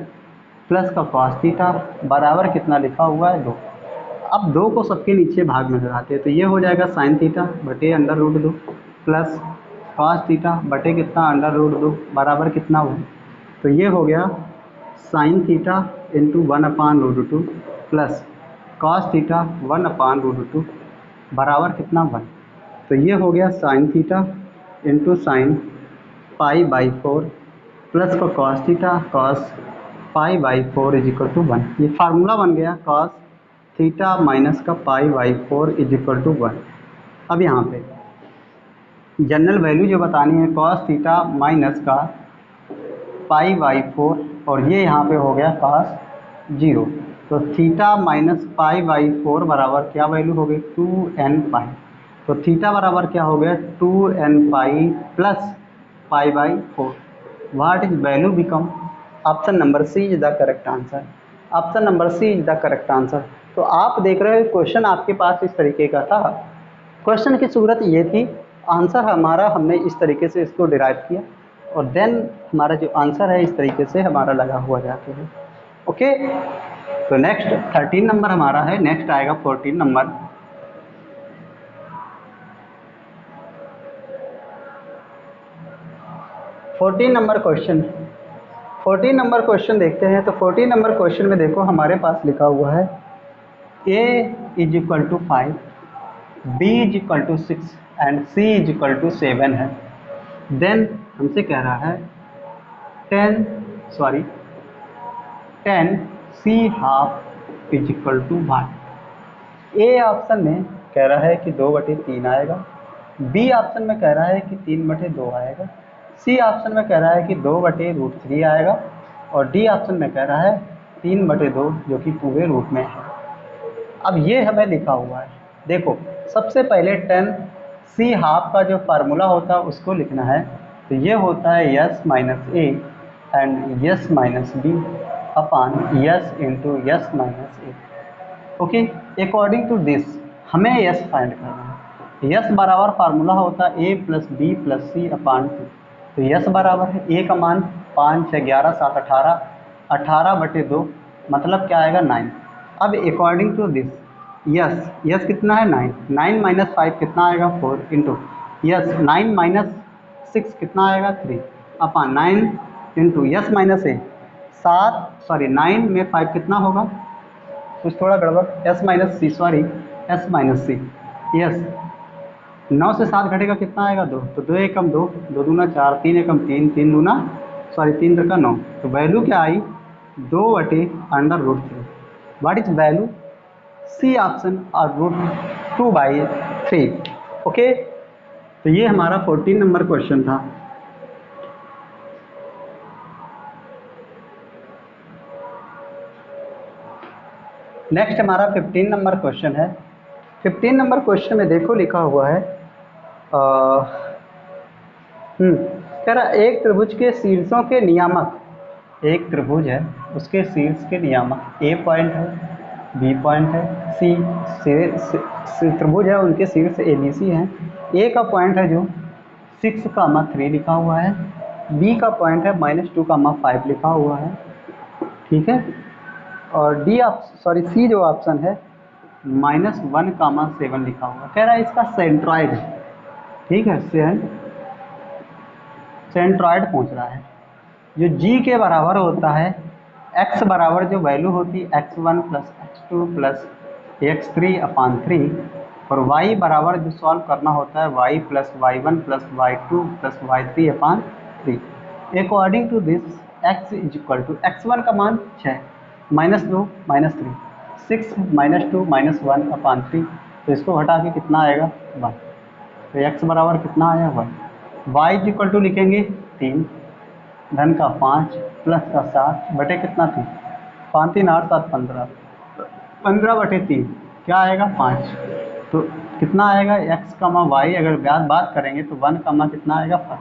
प्लस का कॉस थीटा बराबर कितना लिखा हुआ है 2। अब 2 को सबके नीचे भाग में लगाते हैं तो ये हो जाएगा साइन थीटा बटे under root 2 plus cos theta बटे कितना अंडर रूट 2 बराबर कितना हुआ, तो ये हो गया sine theta into 1/√2 plus cos theta 1/√2 बराबर कितना 1। तो ये हो गया sine theta into sine pi by 4 plus का cos theta cos pi by 4 is equal to 1। ये फार्मूला बन गया कॉस थीटा माइनस का pi by 4 is equal to 1। अब यहाँ पे जनरल वैल्यू जो बतानी है कॉस थीटा माइनस का पाई बाई 4 और ये यहाँ पे हो गया कॉस 0। तो थीटा माइनस पाई बाई 4 बराबर क्या वैल्यू हो गई 2n पाई। तो थीटा बराबर क्या हो गया 2n pi plus pi by 4। What is value become. Option number C is the correct answer. Option number C is the correct answer. तो आप देख रहे हो क्वेश्चन आपके पास इस तरीके का था। क्वेश्चन की सूरत ये थी, आंसर हमारा हमने इस तरीके से इसको डिराइव किया और देन हमारा जो आंसर है इस तरीके से हमारा लगा हुआ जाता है। ओके, तो नेक्स्ट 13 नंबर हमारा है, नेक्स्ट आएगा 14 नंबर। क्वेश्चन 14 नंबर क्वेश्चन देखते हैं। तो 14 नंबर क्वेश्चन में देखो हमारे पास लिखा हुआ है a is equal to 5, b is equal to 6 and c is equal to 7 है। देन हमसे कह रहा है 10 c half is equal to 1। A option में कह रहा है कि 2/3 आएगा, बी ऑप्शन में कह रहा है कि 3/2 आएगा, सी ऑप्शन में कह रहा है कि 2/√3 आएगा और डी ऑप्शन में कह रहा है 3/2 जो कि पूरे रूट में है। अब ये हमें लिखा हुआ है, देखो सबसे पहले 10 सी हाफ का जो फार्मूला होता है उसको लिखना है। तो ये होता है S minus A and S minus B upon S into S minus A. Okay, according to this हमें यस फाइंड करना है। यस बराबर फार्मूला होता है A plus B plus C upon 2। तो यस बराबर है ए का मान 5 6 11 7 18, 18/2 मतलब क्या आएगा 9। अब अकॉर्डिंग टू दिस यस कितना है 9, 9 माइनस 5 कितना आएगा 4 इंटू यस 9 माइनस 6 कितना आएगा 3 अपॉन 9 इंटू यस माइनस ए 9 में 5 कितना होगा, कुछ थोड़ा गड़बड़, एस माइनस सी यस 9 से 7 घटेगा कितना आएगा 2, तो 2 एकम 2, 2 दूना 4, 3 एकम 3, 3 3 9। तो वैल्यू क्या आई 2/√3। What is value, C option और √2/3। ओके, तो ये हमारा 14 नंबर क्वेश्चन था। नेक्स्ट हमारा 15 नंबर क्वेश्चन है। 15 नंबर क्वेश्चन में देखो लिखा हुआ है कह रहा एक त्रिभुज के शीर्षों के नियामक, एक त्रिभुज है उसके शीर्ष के नियामक ए पॉइंट है, बी पॉइंट है, सी त्रिभुज है उनके शीर्ष ए बी सी हैं। ए का पॉइंट है जो 6,3 लिखा हुआ है, बी का पॉइंट है -2,5 लिखा हुआ है, ठीक है। और सी जो ऑप्शन है -1,7 लिखा हुआ। कह रहा है इसका सेंट्रॉइड है, ठीक है, सेंट्रॉइड पूछ रहा है जो g के बराबर होता है, x बराबर जो वैल्यू होती है x1 plus x2 plus x3/3 और y बराबर जो सॉल्व करना होता है y plus y1 plus y2 plus y3/3। According to this x is equal to x1 का मान 6 -2 -3, 6 -2 -1 अपान 3, तो इसको हटा के कितना आएगा 1, तो x बराबर कितना आया 1। y इज इक्वल टू लिखेंगे 3 धन का 5 प्लस का 7 बटे कितना 3, 5 3 8 7 15, 15 बटे 3 क्या आएगा 5, तो कितना आएगा x कमा वाई, अगर बात करेंगे तो 1 कमा कितना आएगा 5।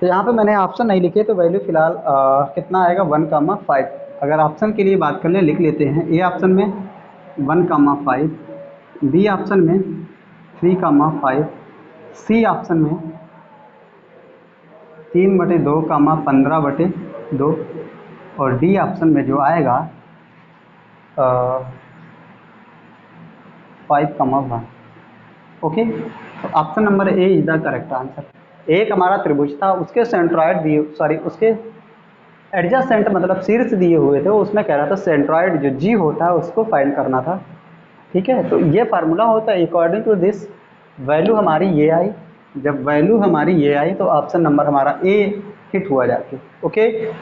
तो यहाँ पे मैंने ऑप्शन नहीं लिखे, तो वैल्यू फिलहाल कितना आएगा 1 कमा 5। अगर ऑप्शन के लिए बात कर लें, लिख लेते हैं। ए ऑप्शन में 1 कमा 5, बी ऑप्शन में 3 कमा 5, सी ऑप्शन में 3 बटे 2 कमा 15 बटे 2, और डी ऑप्शन में जो आएगा 5 कमा 1। ओके, तो option number A is the correct answer. एक हमारा त्रिभुज था, उसके सेंट्रॉइड दिए, सॉरी उसके एडजेसेंट मतलब शीर्ष दिए हुए थे, उसमें कह रहा था सेंट्रॉइड जो जी होता है उसको फाइंड करना था। ठीक है, तो ये फार्मूला होता है। अकॉर्डिंग टू दिस वैल्यू हमारी ये आई, जब वैल्यू हमारी ये आई तो ऑप्शन नंबर हमारा ए हिट हुआ जाके। ओके,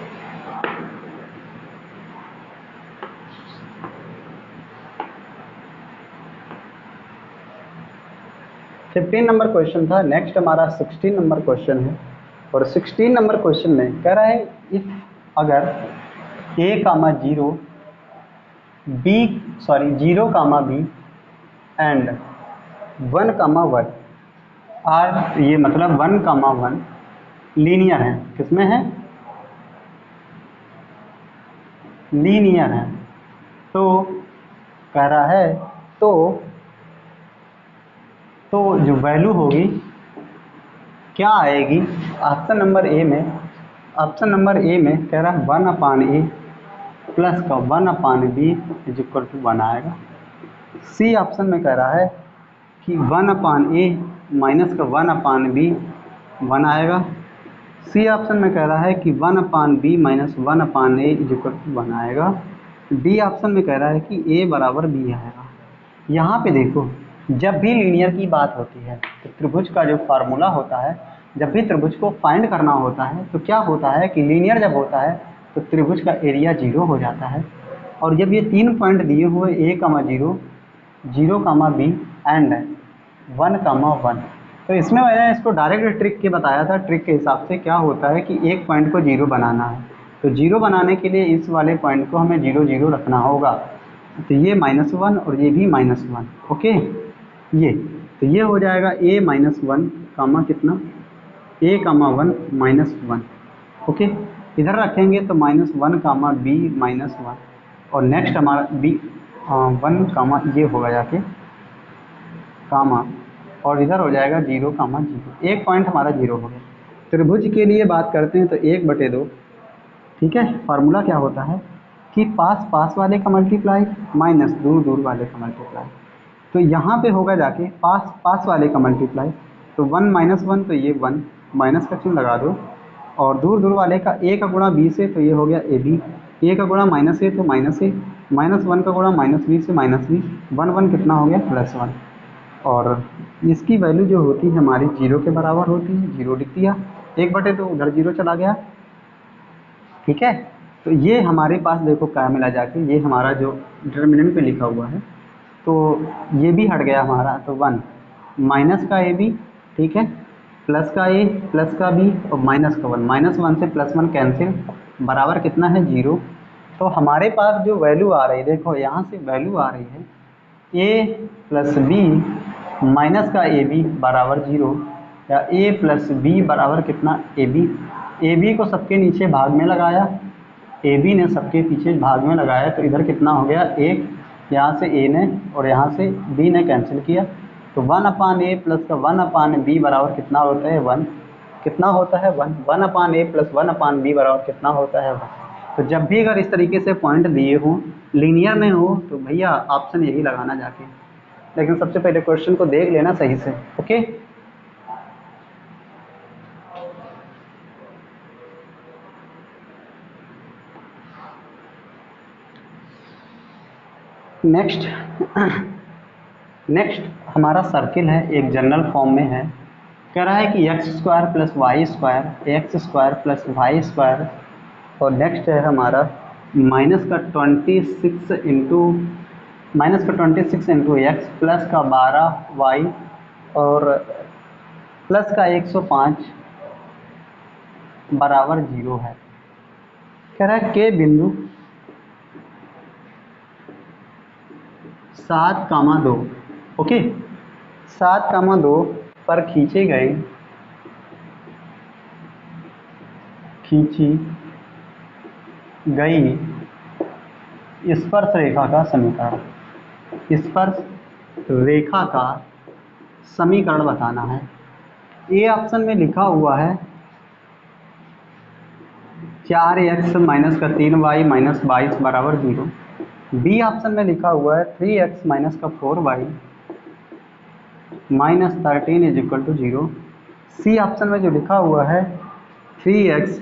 15 नंबर क्वेश्चन था। नेक्स्ट हमारा 16 नंबर क्वेश्चन है, और 16 नंबर क्वेश्चन में कह रहा है इफ अगर a comma 0 b sorry 0 comma b and 1 comma 1 are, ये मतलब 1 कामा 1 लीनियर है, किसमें है लीनियर है, तो कह रहा है तो जो वैल्यू होगी क्या आएगी ऑप्शन नंबर ए में। ऑप्शन नंबर ए में कह रहा है 1 अपान ए प्लस का 1 upon B is equal to 1 आएगा। सी ऑप्शन में कह रहा है कि 1 अपान ए माइनस का 1 अपान बी 1 आएगा। सी ऑप्शन में कह रहा है कि 1 upon B minus 1 upon A is equal to 1 आएगा। डी ऑप्शन में कह रहा है कि ए बराबर बी आएगा। यहाँ पे देखो, जब भी लीनियर की बात होती है तो त्रिभुज का जो फार्मूला होता है, जब भी त्रिभुज को फाइंड करना होता है तो क्या होता है कि लीनियर जब होता है तो त्रिभुज का एरिया 0 हो जाता है। और जब ये 3 पॉइंट दिए हुए a, 0, 0, b एंड 1, 1, तो इसमें मैंने इसको डायरेक्ट ट्रिक के बताया था। ट्रिक के हिसाब से क्या होता है कि एक पॉइंट को 0 बनाना है, तो 0 बनाने के लिए इस वाले पॉइंट को हमें 0, 0 रखना होगा। तो ये -1 और ये भी -1। ओके, तो ये हो जाएगा a -1 कामा कितना a, 1 -1। ओके, इधर रखेंगे तो -1 कामा b -1, और नेक्स्ट हमारा b 1 कामा ये होगा जाके कामा, और इधर हो जाएगा 0, 0। एक पॉइंट हमारा 0 हो गया। त्रिभुज के लिए बात करते हैं तो 1/2। ठीक है, फार्मूला क्या होता है कि पास पास वाले का मल्टीप्लाई माइनस दूर दूर वाले का मल्टीप्लाई। तो यहाँ पे होगा जाके पास पास वाले का मल्टीप्लाई, तो 1 -1 तो ये 1 माइनस का चिन्ह लगा दो, और दूर दूर वाले का a का गुणा b से, तो ये हो गया ab, a का गुणा -a तो -a, -1 का गुणा -b से -b, 1 1 कितना हो गया +1, और इसकी वैल्यू जो होती है हमारी 0 के बराबर होती है। 0 लिख दिया, 1/2 उधर 0 चला गया। ठीक है, तो ये हमारे पास देखो क्या मिला जाके, ये हमारा जो डिटर्मिनेंट पे लिखा हुआ है तो ये भी हट गया हमारा, तो 1 माइनस का ab, ठीक है, प्लस का a प्लस का b और माइनस का 1, -1 से +1 कैंसिल, बराबर कितना है 0। तो हमारे पास जो वैल्यू आ रही है, देखो यहाँ से वैल्यू आ रही है a प्लस बी माइनस का ab बराबर 0, या a प्लस बी बराबर कितना ab। ab को सबके नीचे भाग में लगाया, ab ने सबके पीछे भाग में लगाया, तो इधर कितना हो गया 1, यहाँ से a ने और यहाँ से b ने कैंसिल किया, तो 1 अपान a प्लस का 1 अपान b बराबर कितना होता है 1, कितना होता है 1, 1 अपान a प्लस 1 अपान b बराबर कितना होता है 1। तो जब भी अगर इस तरीके से पॉइंट दिए हों, लीनियर में हो, तो भैया ऑप्शन यही लगाना जाके। लेकिन सबसे पहले क्वेश्चन को देख लेना सही से। ओके, नेक्स्ट हमारा सर्किल है, एक जनरल फॉर्म में है। कह रहा है कि x² + y² x² + y², और नेक्स्ट है हमारा -26 इंटू एक्स प्लस का 12 वाई और प्लस का 105 बराबर 0 है। कह रहा है के बिंदु 7,2 ओके 7,2 पर खींची गई स्पर्श रेखा का समीकरण बताना है। ए ऑप्शन में लिखा हुआ है 4x माइनस का 3y माइनस 22 बराबर 0। बी ऑप्शन में लिखा हुआ है 3x माइनस का 4y minus 13 is equal to 0। C option में जो लिखा हुआ है 3x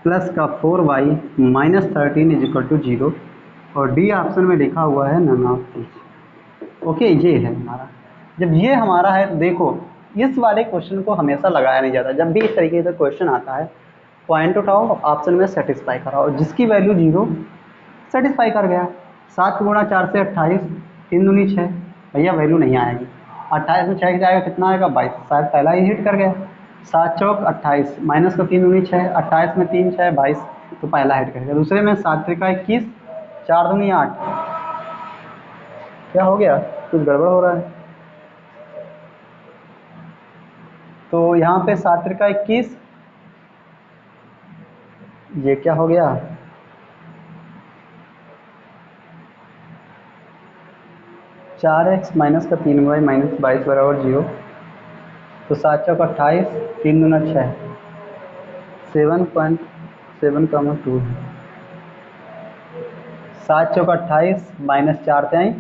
प्लस का 4y minus 13 is equal to 0 और डी ऑप्शन में लिखा हुआ है नन ऑफ दिस। ओके ये है हमारा। जब ये हमारा है तो देखो इस वाले क्वेश्चन को हमेशा लगाया नहीं जाता। जब भी इस तरीके से क्वेश्चन आता है पॉइंट उठाओ ऑप्शन में सेटिस्फाई कराओ, जिसकी वैल्यू 0 सेटिस्फाई कर गया। 7 गुणा 4 से 28, 3 दूनी 6, भैया वैल्यू नहीं आएगी। 28 में 6 जाएगा कितना आएगा 22, शायद पहला ही हिट कर गया। 7 चौक 28 माइनस का 3 दूनी 6, 28 में 3 6 22 तो पहला हिट कर गया। दूसरे में 7 त्रिका 21, 4 दूनी 8, क्या हो गया कुछ गड़बड़ हो रहा है। तो यहाँ पे 7 त्रिका 21, ये क्या हो गया 4x माइनस का 3y माइनस 22 बराबर 0। तो 7 चौक 28, 3 दूना 6, 7.7,2 है। 7 चौक 28 माइनस 4 तेईस,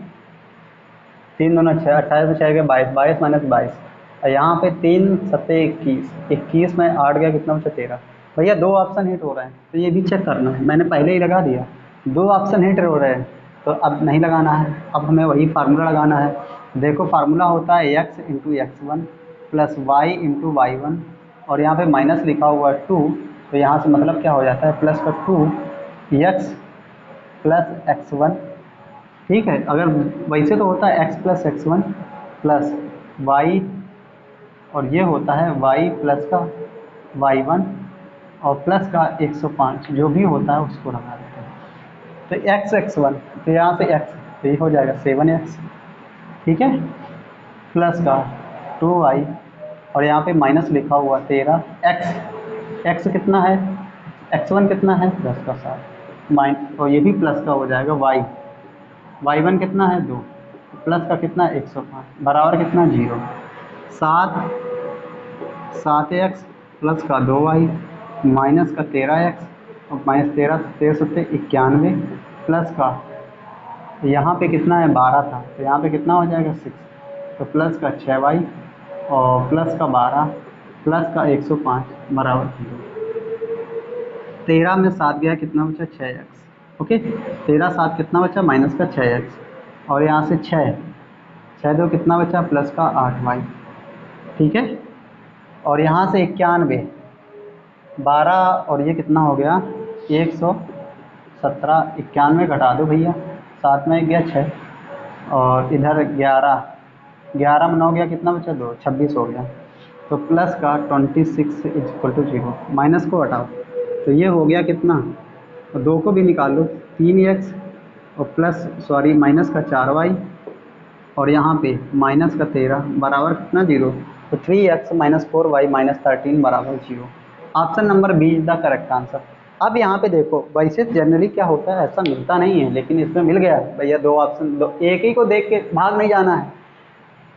3 दूना 6, 28 में 6 गया 22, 22 माइनस 22 और यहाँ पे 3 सत्ते 21, 21 में 8 गया कितना बचा 13। भैया 2 ऑप्शन हिट हो रहे हैं तो ये भी चेक करना है। मैंने पहले ही लगा दिया 2 ऑप्शन हिट हो रहे हैं तो अब नहीं लगाना है, अब हमें वही फार्मूला लगाना है। देखो फार्मूला होता है x into x1 plus Y into y1 और यहाँ पे माइनस लिखा हुआ है 2 तो यहाँ से मतलब क्या हो जाता है प्लस का 2x प्लस x1। ठीक है, अगर वैसे तो होता है x plus x1 plus y और ये होता है y प्लस का y1 और प्लस का 105 जो भी होता है उसको लगा देते हैं। तो x1 तो यहाँ से x तो ये हो जाएगा 7x, ठीक है, प्लस का 2y और यहाँ पे माइनस लिखा हुआ 13 x कितना है x1 कितना है 10 का 7 और ये भी प्लस का हो जाएगा y1 कितना है 2 प्लस का कितना 105 बराबर कितना 0। 7x प्लस का 2y माइनस का 13x और माइनस 13 सत्ते 91 प्लस का यहाँ पे कितना है 12 था तो यहाँ पे कितना हो जाएगा 6 तो प्लस का 6y और प्लस का 12 प्लस का 105 बराबर 0। 13 में 7 गया कितना बचा 6x। ओके 13 7 कितना बचा माइनस का 6x और यहाँ से 6 दो कितना बचा प्लस का 8y, ठीक है। और यहाँ से 91 12 और ये कितना हो गया 117, 91 घटा दो भैया 7 में गया 6 और इधर 11 में 9 गया कितना बचा 2 26 हो गया तो प्लस का 26 इज इक्वल टू 0। माइनस को हटाओ तो ये हो गया कितना और 2 को भी निकाल लो 3x और प्लस सॉरी माइनस का 4y और यहाँ पे माइनस का 13 बराबर कितना 0 तो 3x माइनस 4y माइनस 13 बराबर 0। Option number B is the correct answer. अब यहाँ पे देखो वैसे जनरली क्या होता है ऐसा मिलता नहीं है लेकिन इसमें मिल गया भैया 2 ऑप्शन, एक ही को देख के भाग नहीं जाना है।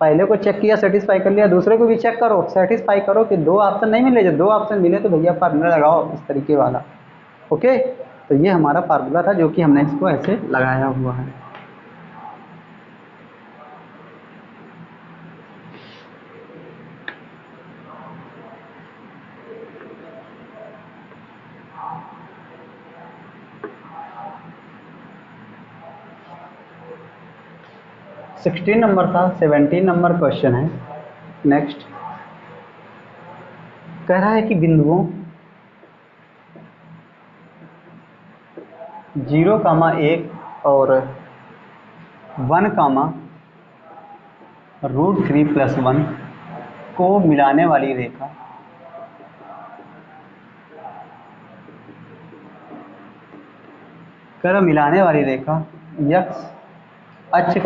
पहले को चेक किया सेटिस्फाई कर लिया, दूसरे को भी चेक करो सेटिस्फाई करो कि 2 ऑप्शन नहीं मिले। जब 2 ऑप्शन मिले तो भैया फार्मूला लगाओ इस तरीके वाला। ओके तो ये हमारा फार्मूला था जो कि हमने इसको ऐसे लगाया हुआ है। सिक्सटीन नंबर था, 17 नंबर क्वेश्चन है। नेक्स्ट कह रहा है कि बिंदुओं 0,1 और 1,√3+1 को मिलाने वाली रेखा x अक्ष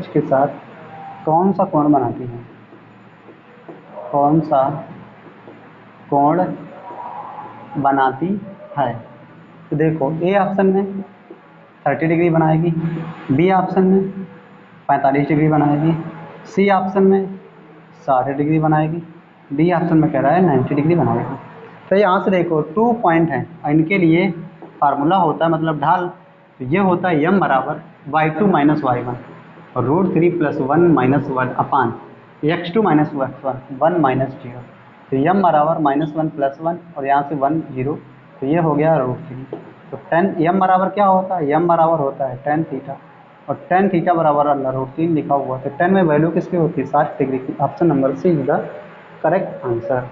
के साथ कौन सा कोण बनाती है? कौन सा कोण बनाती है? तो देखो, ए ऑप्शन में 30 डिग्री बनाएगी, बी ऑप्शन में 45 डिग्री बनाएगी, सी ऑप्शन में 60 डिग्री बनाएगी, डी ऑप्शन में कह रहा है 90 डिग्री बनाएगी। तो यहाँ से देखो 2 पॉइंट हैं, इनके लिए फार्मूला होता है मतलब ढाल, तो ये होता है m बराबर y2 माइनस y1 और √3+1 माइनस 1 अपान x2 माइनस x1 1 माइनस 0। तो m बराबर -1+1 और यहाँ से 1 0, तो ये हो गया √3। तो m बराबर क्या होता है? m बराबर होता है tan थीटा, और tan थीटा बराबर √3 लिखा हुआ। तो tan में वैल्यू किसकी होती है? 60 डिग्री की। Option number C is the correct answer.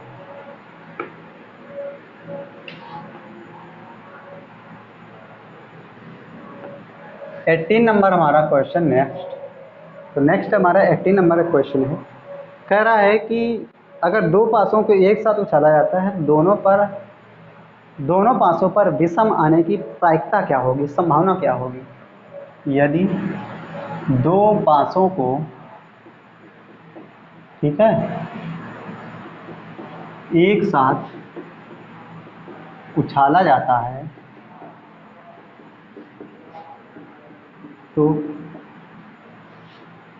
Eighteen number हमारा क्वेश्चन नेक्स्ट। तो नेक्स्ट हमारा 18 नंबर का क्वेश्चन है, कह रहा है कि अगर दो पासों को एक साथ उछाला जाता है, दोनों पासों पर विषम आने की प्रायिकता क्या होगी, संभावना क्या होगी? यदि दो पासों को, ठीक है, एक साथ उछाला जाता है तो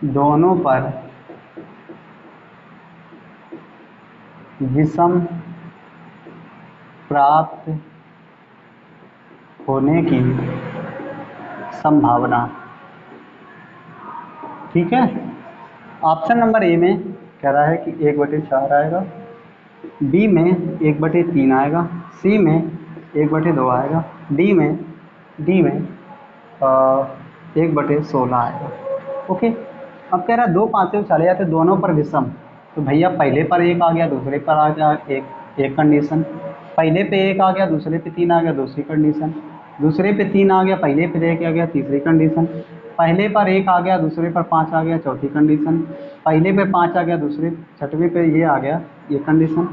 दोनों पर विषम प्राप्त होने की संभावना, ठीक है। ऑप्शन नंबर ए में कह रहा है कि 1/4 आएगा, बी में 1/3 आएगा, सी में 1/2 आएगा, डी में 1/16 आएगा। ओके, अब कह रहा है दो पासे उछाले जाते दोनों पर विषम, तो भैया पहले पर एक आ गया, दूसरे पर आ गया एक कंडीशन, पहले पे एक आ गया, दूसरे पे 3 आ गया, दूसरी कंडीशन, दूसरे पे 3 आ गया, पहले पे एक आ गया, तीसरी कंडीशन, पहले पर एक आ गया, दूसरे पर 5 आ गया, चौथी कंडीशन, पहले पे 5 आ गया, दूसरे छठवीं पे ये आ गया, ये कंडीशन,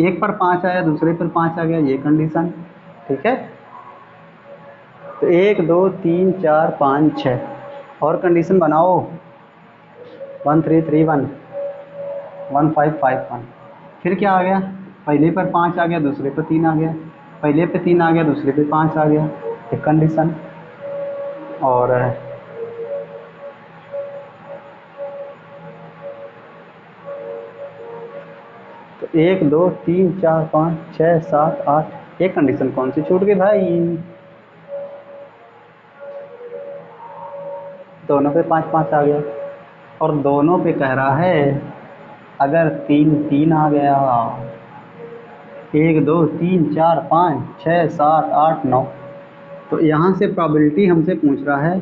एक पर 5 आया, दूसरे पर 5 आ गया, ये कंडीशन, ठीक है। तो 1 2 3 4 5 6 और कंडीशन बनाओ, 1 3 3 1 1 5 5 1। फिर क्या आ गया? पहले पर 5 आ गया, दूसरे पर 3 आ गया, पहले पे 3 आ गया, दूसरे पे 5 आ गया, एक कंडीशन। और तो 1 2 3 4 5 6 7 8, एक कंडीशन कौन सी छूट गई भाई? दोनों पे 5 5 आ गया, और दोनों पे कह रहा है अगर 3 3 आ गया, 1 2 3 4 5 6 7 8 9, तो यहाँ से प्रोबेबिलिटी हमसे पूछ रहा है,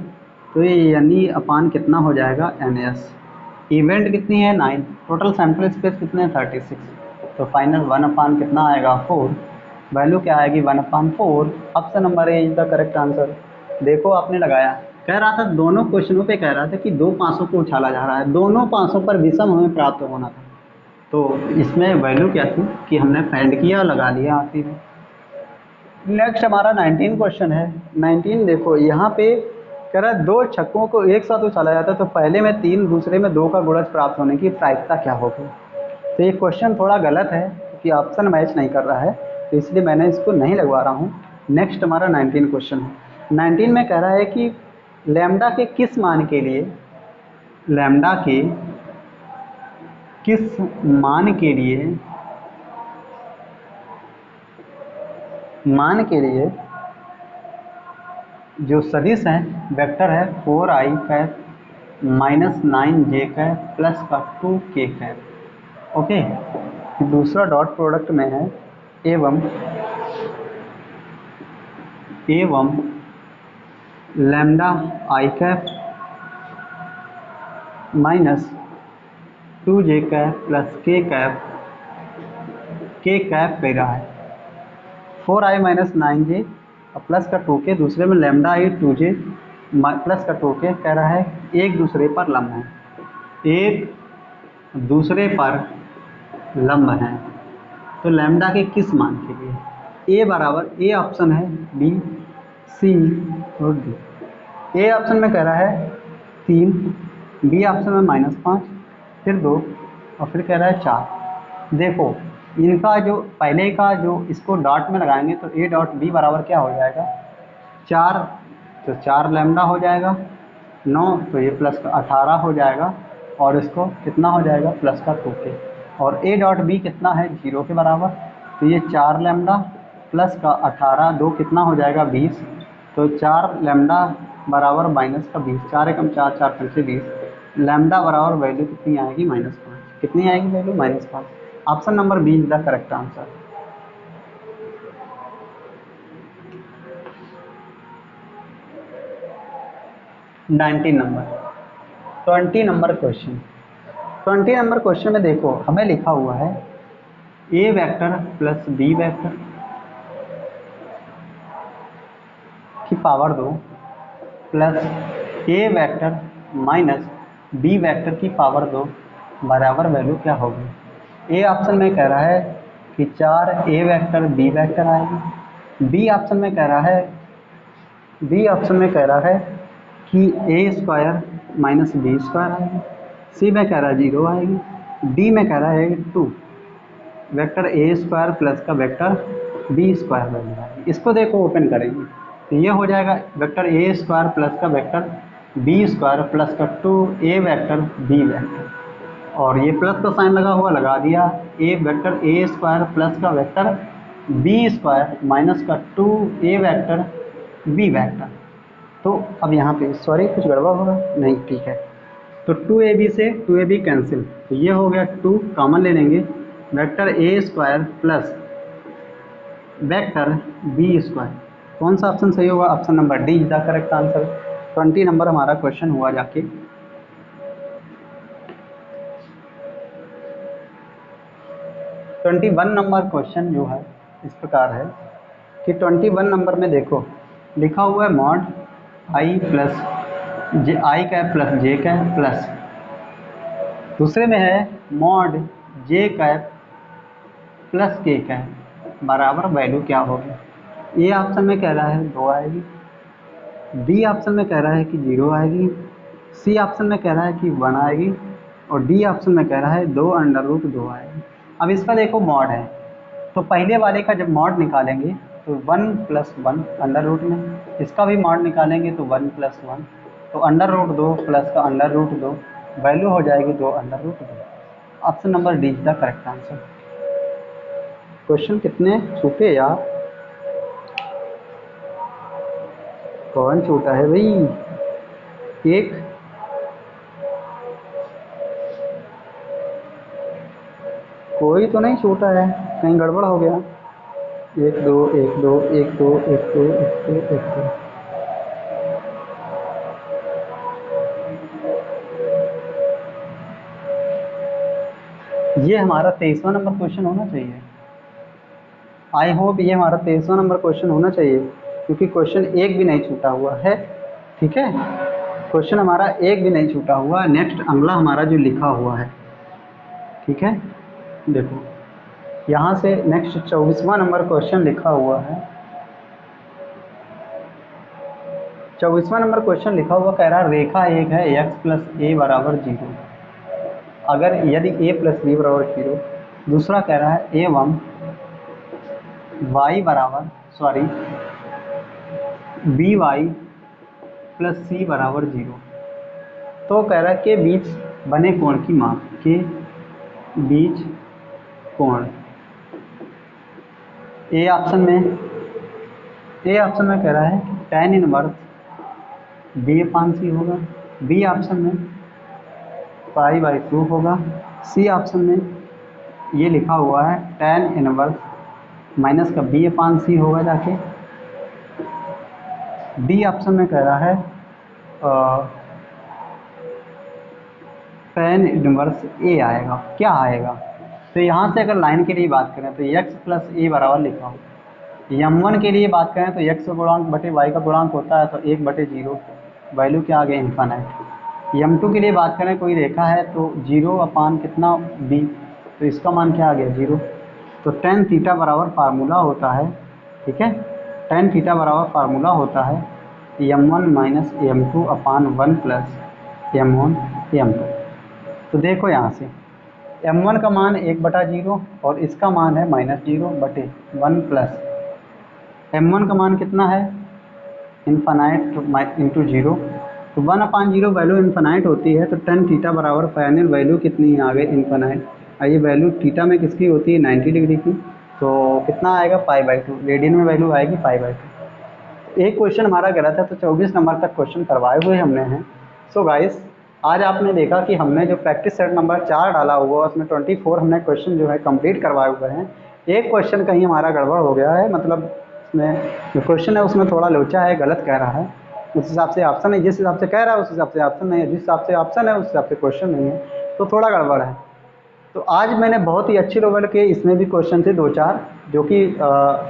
तो ये यानी अपान कितना हो जाएगा? NS। इवेंट कितनी है? 9। टोटल सैम्पल स्पेस कितने हैं? 36। तो फाइनल 1 अपान कितना आएगा? 4। वैल्यू क्या आएगी? 1/4। Option number A is the correct answer. देखो आपने लगाया, कह रहा था दोनों क्वेश्चनों पे कह रहा था कि दो पासों को उछाला जा रहा है, दोनों पासों पर विषम हमें प्राप्त होना था। तो इसमें वैल्यू क्या थी कि हमने फाइंड किया और लगा लिया आखिरी में। नेक्स्ट हमारा 19 क्वेश्चन है। 19 देखो, यहाँ पे कह रहा है दो छक्कों को एक साथ उछाला जाता है तो पहले में 3, दूसरे में 2 का गुणज प्राप्त होने की प्रायिकता क्या होगी? तो ये क्वेश्चन थोड़ा गलत है क्योंकि ऑप्शन मैच नहीं कर रहा है, तो इसलिए मैंने इसको नहीं लगवा रहा हूँ। नेक्स्ट हमारा 19 क्वेश्चन है। 19 में कह रहा है कि लैम्डा के किस मान के लिए, लैम्डा के किस मान के जो सदिश है, वेक्टर है 4i cap -9j cap plus का 2k कैप। ओके, दूसरा डॉट प्रोडक्ट में है एवं lambda i cap -2j cap plus k cap कह रहा है। 4i माइनस 9j प्लस का 2k, दूसरे में लैम्डा आई 2j प्लस का 2k कह रहा है एक दूसरे पर लंब है, एक दूसरे पर लंब है। तो लैम्डा के किस मान के लिए? ए बराबर, ए ऑप्शन है बी, सी और डी। ए ऑप्शन में कह रहा है 3, बी ऑप्शन में -5, फिर 2 और फिर कह रहा है 4। देखो इनका जो पहले का जो इसको डॉट में लगाएंगे तो ए डॉट बी बराबर क्या हो जाएगा 4, तो 4 लैम्डा हो जाएगा, 9 तो ये प्लस का 18 हो जाएगा और इसको कितना हो जाएगा प्लस का 2k, और ए डॉट बी कितना है 0 के बराबर, तो ये 4 लैम्डा प्लस का 18, 2 कितना हो जाएगा 20, तो 4 लैम्डा बराबर माइनस का 20, 4 एकम 4, 4 पंचे 20, लैम्डा बराबर वैल्यू कितनी आएगी -5, कितनी आएगी value -5। Option number B is the correct answer. 19 number, 20 number question. 20 number question में देखो हमें लिखा हुआ है A vector plus B vector की power 2 plus A vector minus B vector की पावर 2 बराबर वैल्यू क्या होगी? ए ऑप्शन में कह रहा है कि 4 ए वेक्टर बी वेक्टर आएगी, बी ऑप्शन में कह रहा है कि A square minus B square आएगी, सी में कह रहा है 0 आएगी, डी में कह रहा है 2 वेक्टर ए स्क्वायर प्लस का वेक्टर बी स्क्वायर वैल्यू आएगी। इसको देखो ओपन करेंगे तो ये हो जाएगा वेक्टर ए स्क्वायर प्लस का वेक्टर बी स्क्वायर प्लस का 2 ए वेक्टर बी वेक्टर, और ये प्लस का साइन लगा हुआ लगा दिया, ए वेक्टर ए स्क्वायर प्लस का वेक्टर बी स्क्वायर माइनस का 2 ए वेक्टर बी वेक्टर। तो अब यहाँ पे सॉरी कुछ गड़बड़ होगा नहीं, ठीक है, तो 2ab से 2ab कैंसिल, तो ये हो गया 2 कॉमन ले लेंगे, vector A square plus vector B square. कौन सा ऑप्शन सही होगा? Option number D is the correct answer. 20 number हमारा क्वेश्चन हुआ जाके। 21 नंबर क्वेश्चन जो है इस प्रकार है कि 21 नंबर में देखो लिखा हुआ है मॉड आई प्लस जे आई कैप प्लस जे कैप प्लस, दूसरे में है मॉड जे कैप प्लस के कैप बराबर वैल्यू क्या होगी? ए ऑप्शन में कह रहा है 2 आएगी, बी ऑप्शन में कह रहा है कि 0 आएगी, सी ऑप्शन में कह रहा है कि 1 आएगी, और डी ऑप्शन में कह रहा है 2√2 आएगी। अब इसका देखो मॉड है, तो पहले वाले का जब मॉड निकालेंगे तो 1 + 1 अंडर रूट में, इसका भी मॉड निकालेंगे तो 1 + 1, तो √2 प्लस का √2 वैल्यू हो जाएगी 2√2। Option number D is the correct answer. Question कितने छूटे यार, कौन छूटा है भाई? एक, कोई तो नहीं छूटा है, कहीं गड़बड़ हो गया। 1 2 1 2 1 2 1 2 1 2 1 2। ये हमारा 23वां नंबर क्वेश्चन होना चाहिए। आई होप ये हमारा 23वां नंबर क्वेश्चन होना चाहिए, क्योंकि क्वेश्चन एक भी नहीं छूटा हुआ है। ठीक है, क्वेश्चन हमारा एक भी नहीं छूटा हुआ। नेक्स्ट अगला हमारा जो लिखा हुआ है, ठीक है, देखो यहाँ से नेक्स्ट 24वां नंबर क्वेश्चन लिखा हुआ है। 24वां नंबर क्वेश्चन लिखा हुआ कह रहा रेखा एक है x + a = 0, अगर यदि a + b = 0। दूसरा कह रहा है एवं by + c = 0। तो कह रहा है के बीच बने कोण की माप, के बीच कोण। ए ऑप्शन में कह रहा है tan 1 b/c होगा, बी ऑप्शन में π/2 होगा, सी ऑप्शन में ये लिखा हुआ है tan 1 माइनस का b/c होगा जाके, डी ऑप्शन में कह रहा है tan 1 a आएगा। क्या आएगा? तो यहाँ से अगर लाइन के लिए बात करें तो x + a बराबर लिखा हो, m1 के लिए बात करें तो x का गुणांक बटे y का गुणांक होता है, तो 1/0, वैल्यू क्या आ गई इन्फानाइट। m2 के लिए बात करें, कोई रेखा है तो 0 अपान कितना b, तो इसका मान क्या आ गया 0। तो tan थीटा बराबर फार्मूला होता है, ठीक है, tan थीटा बराबर फार्मूला होता है m1 माइनस m2 अपान 1 प्लस m1 m2। तो देखो यहाँ से m1 का मान 1/0 और इसका मान है -0 बटे 1 प्लस m1 का मान कितना है इन्फानाइट इंटू 0, तो 1/0 वैल्यू इन्फानाइट होती है, तो tan थीटा बराबर फाइनल वैल्यू कितनी आ गई इन्फानाइट। और ये वैल्यू थीटा में किसकी होती है 90 डिग्री की, तो कितना आएगा π/2, रेडियन में वैल्यू आएगी π/2। एक क्वेश्चन हमारा गलत है, तो 24 नंबर तक क्वेश्चन करवाए हुए हमने हैं। सो गाइस, आज आपने देखा कि हमने जो प्रैक्टिस सेट नंबर 4 डाला हुआ उसमें 24 हमने क्वेश्चन जो है कंप्लीट करवाए हुए हैं। एक क्वेश्चन कहीं हमारा गड़बड़ हो गया है, मतलब उसमें जो क्वेश्चन है उसमें थोड़ा लोचा है, गलत कह रहा है, उस हिसाब से ऑप्शन है, जिस हिसाब से कह रहा है उस हिसाब से ऑप्शन नहीं है, जिस हिसाब से ऑप्शन है उस हिसाब से क्वेश्चन नहीं है, तो थोड़ा गड़बड़ है। तो आज मैंने बहुत ही अच्छे लेवल के इसमें भी क्वेश्चन थे 2-4 जो कि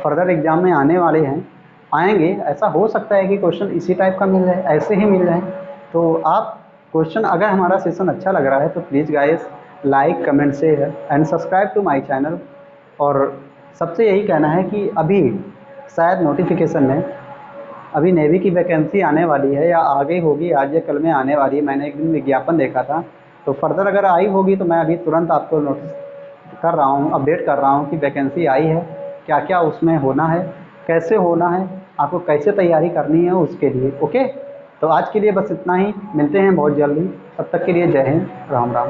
फर्दर एग्जाम में आने वाले हैं, आएंगे। ऐसा हो सकता है कि क्वेश्चन इसी टाइप का मिल जाए, ऐसे ही मिल जाए। तो आप क्वेश्चन, अगर हमारा सेशन अच्छा लग रहा है तो please guys like comment share and subscribe to my channel. और सबसे यही कहना है कि अभी शायद नोटिफिकेशन में अभी नेवी की वैकेंसी आने वाली है या आगे होगी, आज या कल में आने वाली है। मैंने एक दिन विज्ञापन देखा था, तो फर्दर अगर आई होगी तो मैं अभी तुरंत आपको नोटिस कर रहा हूँ, अपडेट कर रहा हूँ कि वैकेंसी आई है, क्या क्या उसमें होना है, कैसे होना है, आपको कैसे तैयारी करनी है उसके लिए। ओके, तो आज के लिए बस इतना ही, मिलते हैं बहुत जल्दी, तब तक के लिए जय हिंद, राम राम।